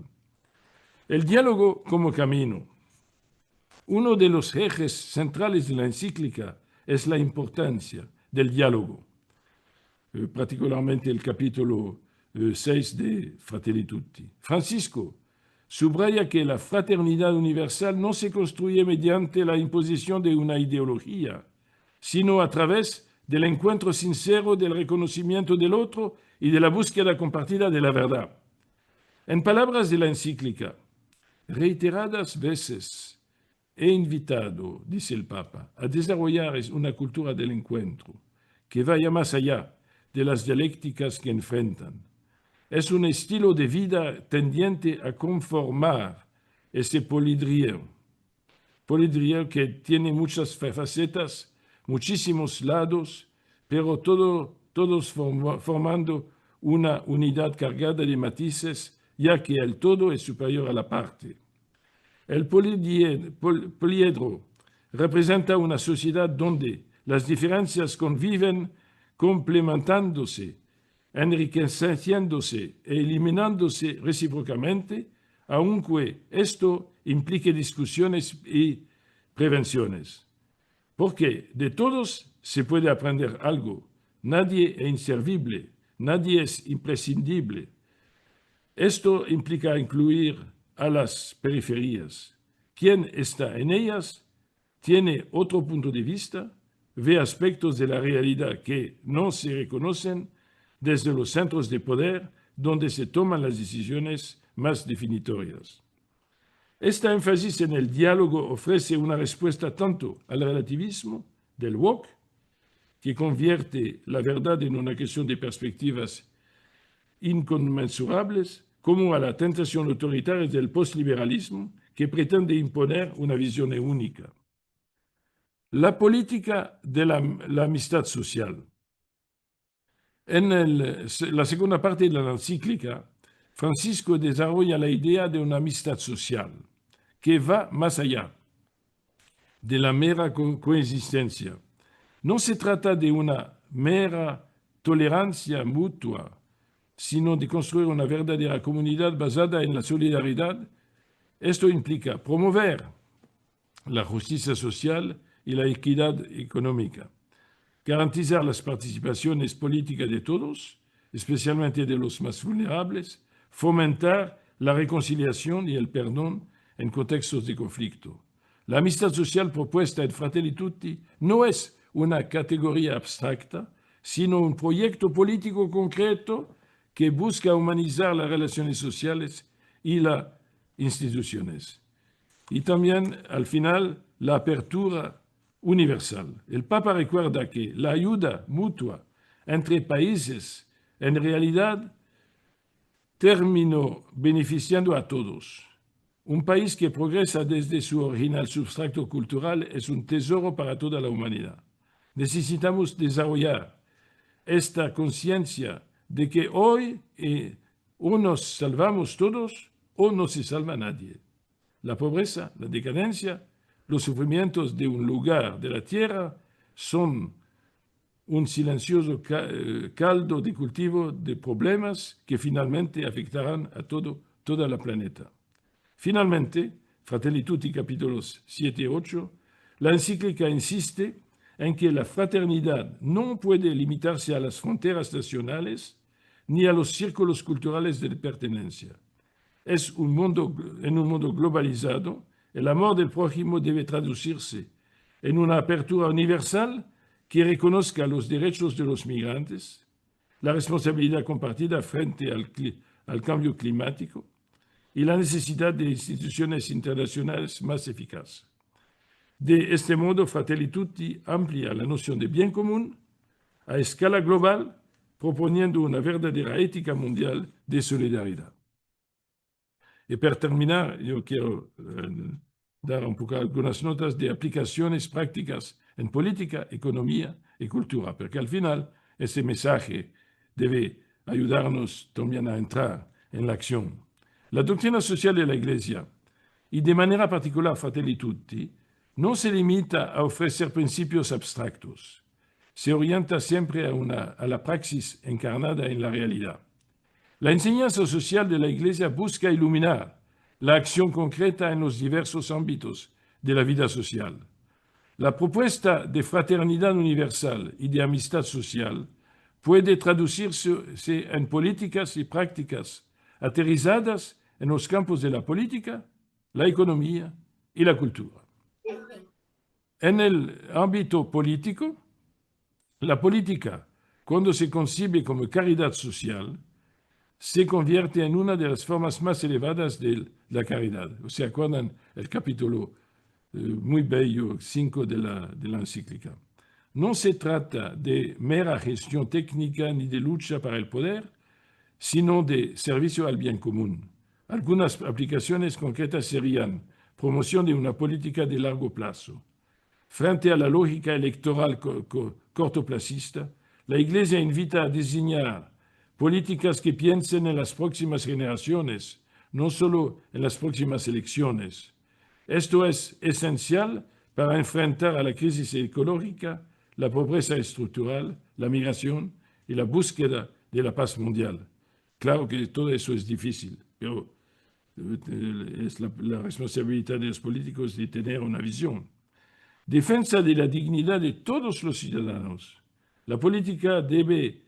El diálogo como camino. Uno de los ejes centrales de la encíclica es la importancia del diálogo, particularmente el capítulo 6 de Fratelli Tutti. Francisco subraya que la fraternidad universal no se construye mediante la imposición de una ideología, sino a través del encuentro sincero, del reconocimiento del otro y de la búsqueda compartida de la verdad. En palabras de la encíclica, Reiteradas veces he invitado, dice el Papa, a desarrollar una cultura del encuentro que vaya más allá de las dialécticas que enfrentan. Es un estilo de vida tendiente a conformar ese polidriel que tiene muchas facetas, muchísimos lados, pero todos formando una unidad cargada de matices, ya que el todo es superior a la parte. El poliedro representa una sociedad donde las diferencias conviven complementándose, enriqueciéndose e eliminándose recíprocamente, aunque esto implique discusiones y prevenciones. Porque de todos se puede aprender algo. Nadie es inservible, nadie es imprescindible. Esto implica incluir a las periferias. Quien está en ellas tiene otro punto de vista, ve aspectos de la realidad que no se reconocen desde los centros de poder donde se toman las decisiones más definitorias. Esta énfasis en el diálogo ofrece una respuesta tanto al relativismo del woke, que convierte la verdad en una cuestión de perspectivas inconmensurables, como a la tentación autoritaria del postliberalismo, que pretende imponer una visión única. La política de la amistad social. En la segunda parte de la encíclica, Francisco desarrolla la idea de una amistad social que va más allá de la mera coexistencia. No se trata de una mera tolerancia mutua, sino de construir una verdadera comunidad basada en la solidaridad. Esto implica promover la justicia social y la equidad económica, garantizar las participaciones políticas de todos, especialmente de los más vulnerables, fomentar la reconciliación y el perdón en contextos de conflicto. La amistad social propuesta en Fratelli Tutti no es una categoría abstracta, sino un proyecto político concreto que busca humanizar las relaciones sociales y las instituciones. Y también, al final, la apertura universal. El Papa recuerda que la ayuda mutua entre países en realidad terminó beneficiando a todos. Un país que progresa desde su original substrato cultural es un tesoro para toda la humanidad. Necesitamos desarrollar esta conciencia de que hoy o nos salvamos todos o no se salva nadie. La pobreza, la decadencia, los sufrimientos de un lugar de la tierra son un silencioso caldo de cultivo de problemas que finalmente afectarán a toda la planeta. Finalmente, Fratelli Tutti capítulos 7 y 8, la encíclica insiste en que la fraternidad no puede limitarse a las fronteras nacionales ni a los círculos culturales de pertenencia. En un mundo globalizado, el amor del prójimo debe traducirse en una apertura universal que reconozca los derechos de los migrantes, la responsabilidad compartida frente al cambio climático y la necesidad de instituciones internacionales más eficaces. De este modo, Fratelli Tutti amplía la noción de bien común a escala global, proponiendo una verdadera ética mundial de solidaridad. Y para terminar, yo quiero dar un poco algunas notas de aplicaciones prácticas en política, economía y cultura, porque al final ese mensaje debe ayudarnos también a entrar en la acción. La doctrina social de la Iglesia, y de manera particular Fratelli Tutti, no se limita a ofrecer principios abstractos, se orienta siempre a la praxis encarnada en la realidad. La enseñanza social de la Iglesia busca iluminar la acción concreta en los diversos ámbitos de la vida social. La propuesta de fraternidad universal y de amistad social puede traducirse en políticas y prácticas aterrizadas en los campos de la política, la economía y la cultura. En el ámbito político, la política, cuando se concibe como caridad social, se convierte en una de las formas más elevadas de la caridad. ¿Se acuerdan el capítulo muy bello 5 de la encíclica? No se trata de mera gestión técnica ni de lucha para el poder, sino de servicio al bien común. Algunas aplicaciones concretas serían promoción de una política de largo plazo. Frente a la lógica electoral cortoplacista, la Iglesia invita a diseñar políticas que piensen en las próximas generaciones, no solo en las próximas elecciones. Esto es esencial para enfrentar a la crisis ecológica, la pobreza estructural, la migración y la búsqueda de la paz mundial. Claro que todo eso es difícil, pero es la responsabilidad de los políticos de tener una visión. Defensa de la dignidad de todos los ciudadanos. La política debe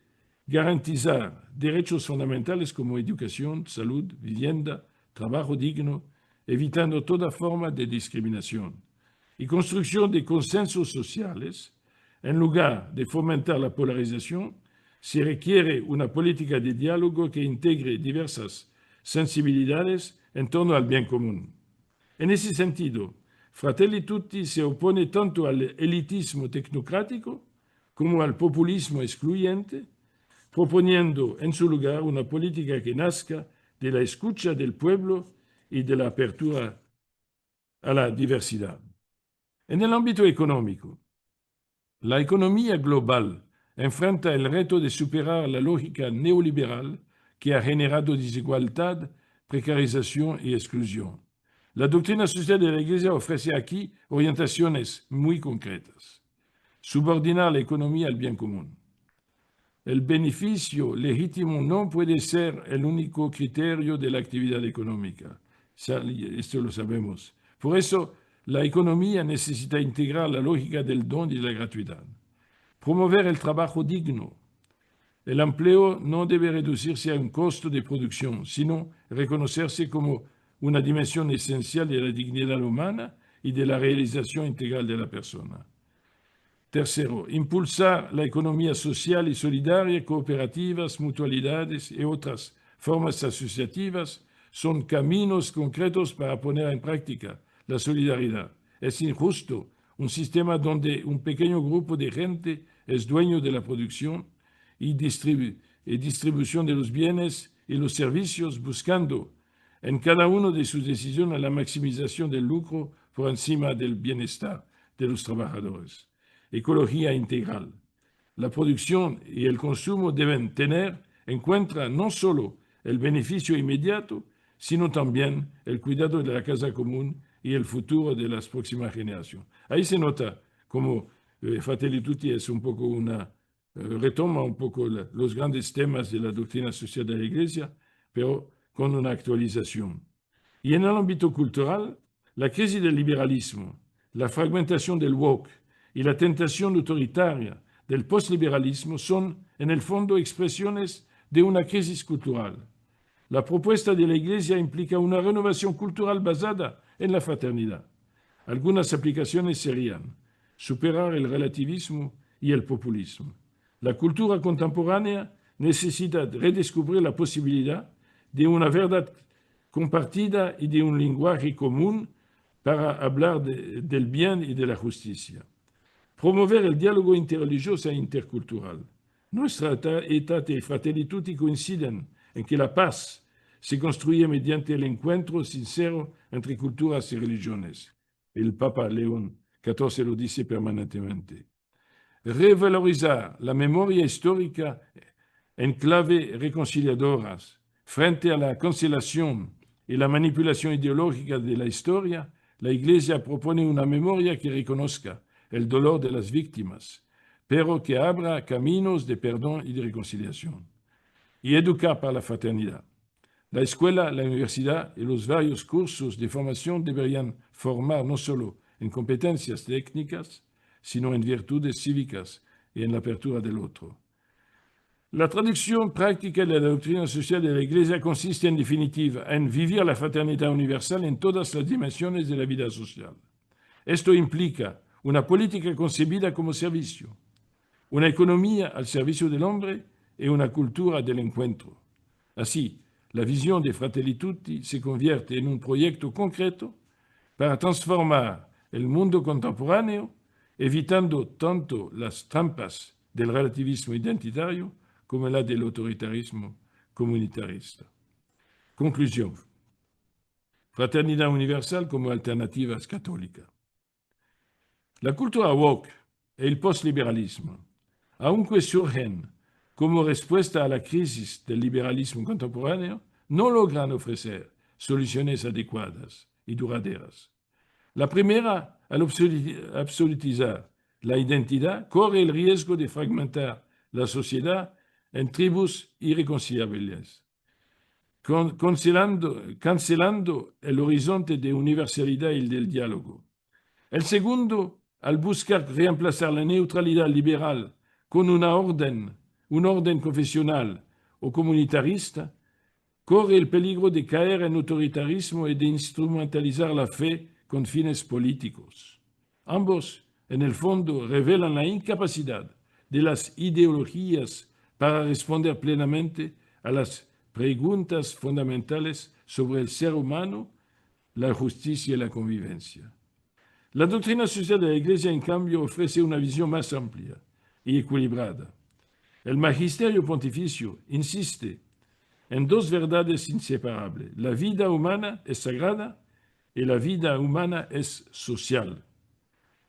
garantizar derechos fundamentales como educación, salud, vivienda, trabajo digno, evitando toda forma de discriminación, y construcción de consensos sociales. En lugar de fomentar la polarización, se requiere una política de diálogo que integre diversas sensibilidades en torno al bien común. En ese sentido, Fratelli Tutti se opone tanto al elitismo tecnocrático como al populismo excluyente, proponiendo en su lugar una política que nazca de la escucha del pueblo y de la apertura a la diversidad. En el ámbito económico, la economía global enfrenta el reto de superar la lógica neoliberal que ha generado desigualdad, precarización y exclusión. La doctrina social de la Iglesia ofrece aquí orientaciones muy concretas. Subordinar la economía al bien común. El beneficio legítimo no puede ser el único criterio de la actividad económica. Esto lo sabemos. Por eso, la economía necesita integrar la lógica del don y de la gratuidad. Promover el trabajo digno. El empleo no debe reducirse a un costo de producción, sino reconocerse como una dimensión esencial de la dignidad humana y de la realización integral de la persona. Tercero, impulsar la economía social y solidaria, cooperativas, mutualidades y otras formas asociativas son caminos concretos para poner en práctica la solidaridad. Es injusto un sistema donde un pequeño grupo de gente es dueño de la producción y distribución de los bienes y los servicios, buscando en cada uno de sus decisiones la maximización del lucro por encima del bienestar de los trabajadores. Ecología integral. La producción y el consumo deben tener en cuenta no solo el beneficio inmediato, sino también el cuidado de la casa común y el futuro de las próximas generaciones. Ahí se nota como Fratelli Tutti es un poco retoma un poco los grandes temas de la doctrina social de la Iglesia, pero con una actualización. Y en el ámbito cultural, la crisis del liberalismo, la fragmentación del woke y la tentación autoritaria del postliberalismo son, en el fondo, expresiones de una crisis cultural. La propuesta de la Iglesia implica una renovación cultural basada en la fraternidad. Algunas aplicaciones serían superar el relativismo y el populismo. La cultura contemporánea necesita redescubrir la posibilidad de una verdad compartida y de un lenguaje común para hablar del bien y de la justicia. Promover el diálogo interreligioso e intercultural. Nuestra Etate y Fratelli Tutti coinciden en que la paz se construye mediante el encuentro sincero entre culturas y religiones. El Papa León XIV lo dice permanentemente. Revalorizar la memoria histórica en clave reconciliadoras frente a la cancelación y la manipulación ideológica de la historia. La Iglesia propone una memoria que reconozca el dolor de las víctimas, pero que abra caminos de perdón y de reconciliación. Y educar para la fraternidad. La escuela, la universidad y los varios cursos de formación deberían formar no solo en competencias técnicas, sino en virtudes cívicas y en la apertura del otro. La traducción práctica de la doctrina social de la Iglesia consiste, en definitiva, en vivir la fraternidad universal en todas las dimensiones de la vida social. Esto implica una política concebida como servicio, una economía al servicio del hombre y una cultura del encuentro. Así, la visión de Fratelli Tutti se convierte en un proyecto concreto para transformar el mundo contemporáneo, evitando tanto las trampas del relativismo identitario como la del autoritarismo comunitarista. Conclusión. Fraternidad universal como alternativas católicas. La cultura woke y el postliberalismo, aunque surgen como respuesta a la crisis del liberalismo contemporáneo, no logran ofrecer soluciones adecuadas y duraderas. La primera, al absolutizar la identidad, corre el riesgo de fragmentar la sociedad en tribus irreconciliables, cancelando el horizonte de universalidad y del diálogo. El segundo, al buscar reemplazar la neutralidad liberal con un orden confesional o comunitarista, corre el peligro de caer en autoritarismo y de instrumentalizar la fe con fines políticos. Ambos, en el fondo, revelan la incapacidad de las ideologías para responder plenamente a las preguntas fundamentales sobre el ser humano, la justicia y la convivencia. La doctrina social de la Iglesia, en cambio, ofrece una visión más amplia y equilibrada. El magisterio pontificio insiste en dos verdades inseparables. La vida humana es sagrada y la vida humana es social.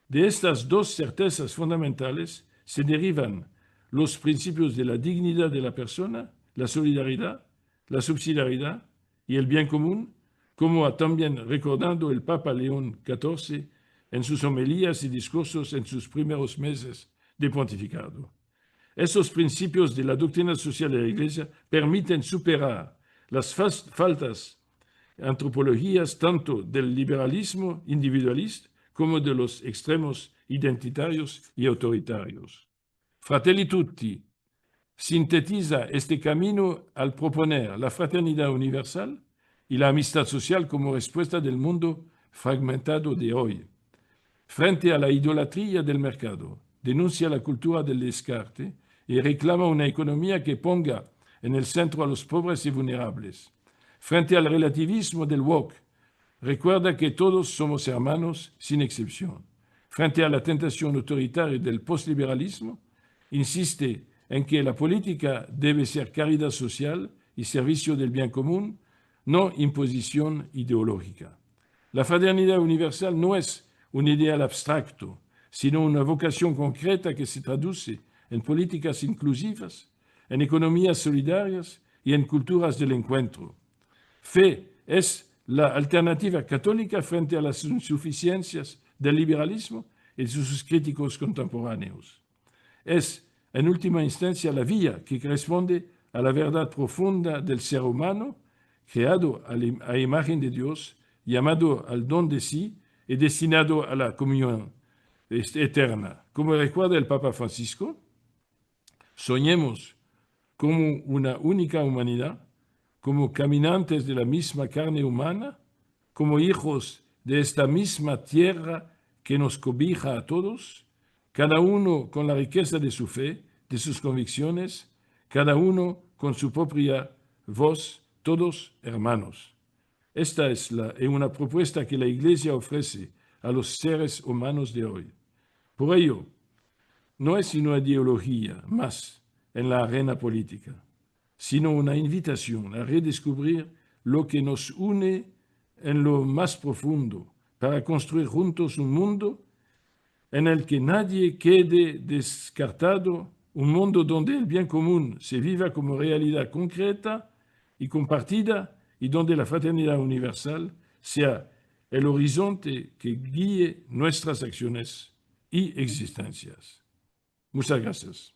De estas dos certezas fundamentales se derivan los principios de la dignidad de la persona, la solidaridad, la subsidiariedad y el bien común, como también recordando el Papa León XIV en sus homilías y discursos en sus primeros meses de pontificado. Esos principios de la doctrina social de la Iglesia permiten superar las faltas antropologías tanto del liberalismo individualista como de los extremos identitarios y autoritarios. Fratelli Tutti sintetiza este camino al proponer la fraternidad universal y la amistad social como respuesta del mundo fragmentado de hoy. Frente a la idolatría del mercado, denuncia la cultura del descarte y reclama una economía que ponga en el centro a los pobres y vulnerables. Frente al relativismo del woke, recuerda que todos somos hermanos sin excepción. Frente a la tentación autoritaria del postliberalismo, insiste en que la política debe ser caridad social y servicio del bien común, no imposición ideológica. La fraternidad universal no es un ideal abstracto, sino una vocación concreta que se traduce en políticas inclusivas, en economías solidarias y en culturas del encuentro. Fe es la alternativa católica frente a las insuficiencias del liberalismo y de sus críticos contemporáneos. Es, en última instancia, la vía que corresponde a la verdad profunda del ser humano, creado a imagen de Dios, llamado al don de sí y destinado a la comunión eterna. Como recuerda el Papa Francisco, soñemos como una única humanidad, como caminantes de la misma carne humana, como hijos de esta misma tierra que nos cobija a todos, cada uno con la riqueza de su fe, de sus convicciones, cada uno con su propia voz, todos hermanos. Esta es una propuesta que la Iglesia ofrece a los seres humanos de hoy. Por ello, no es una ideología más en la arena política, sino una invitación a redescubrir lo que nos une en lo más profundo para construir juntos un mundo en el que nadie quede descartado, un mundo donde el bien común se viva como realidad concreta y compartida y donde la fraternidad universal sea el horizonte que guíe nuestras acciones y existencias. Muchas gracias.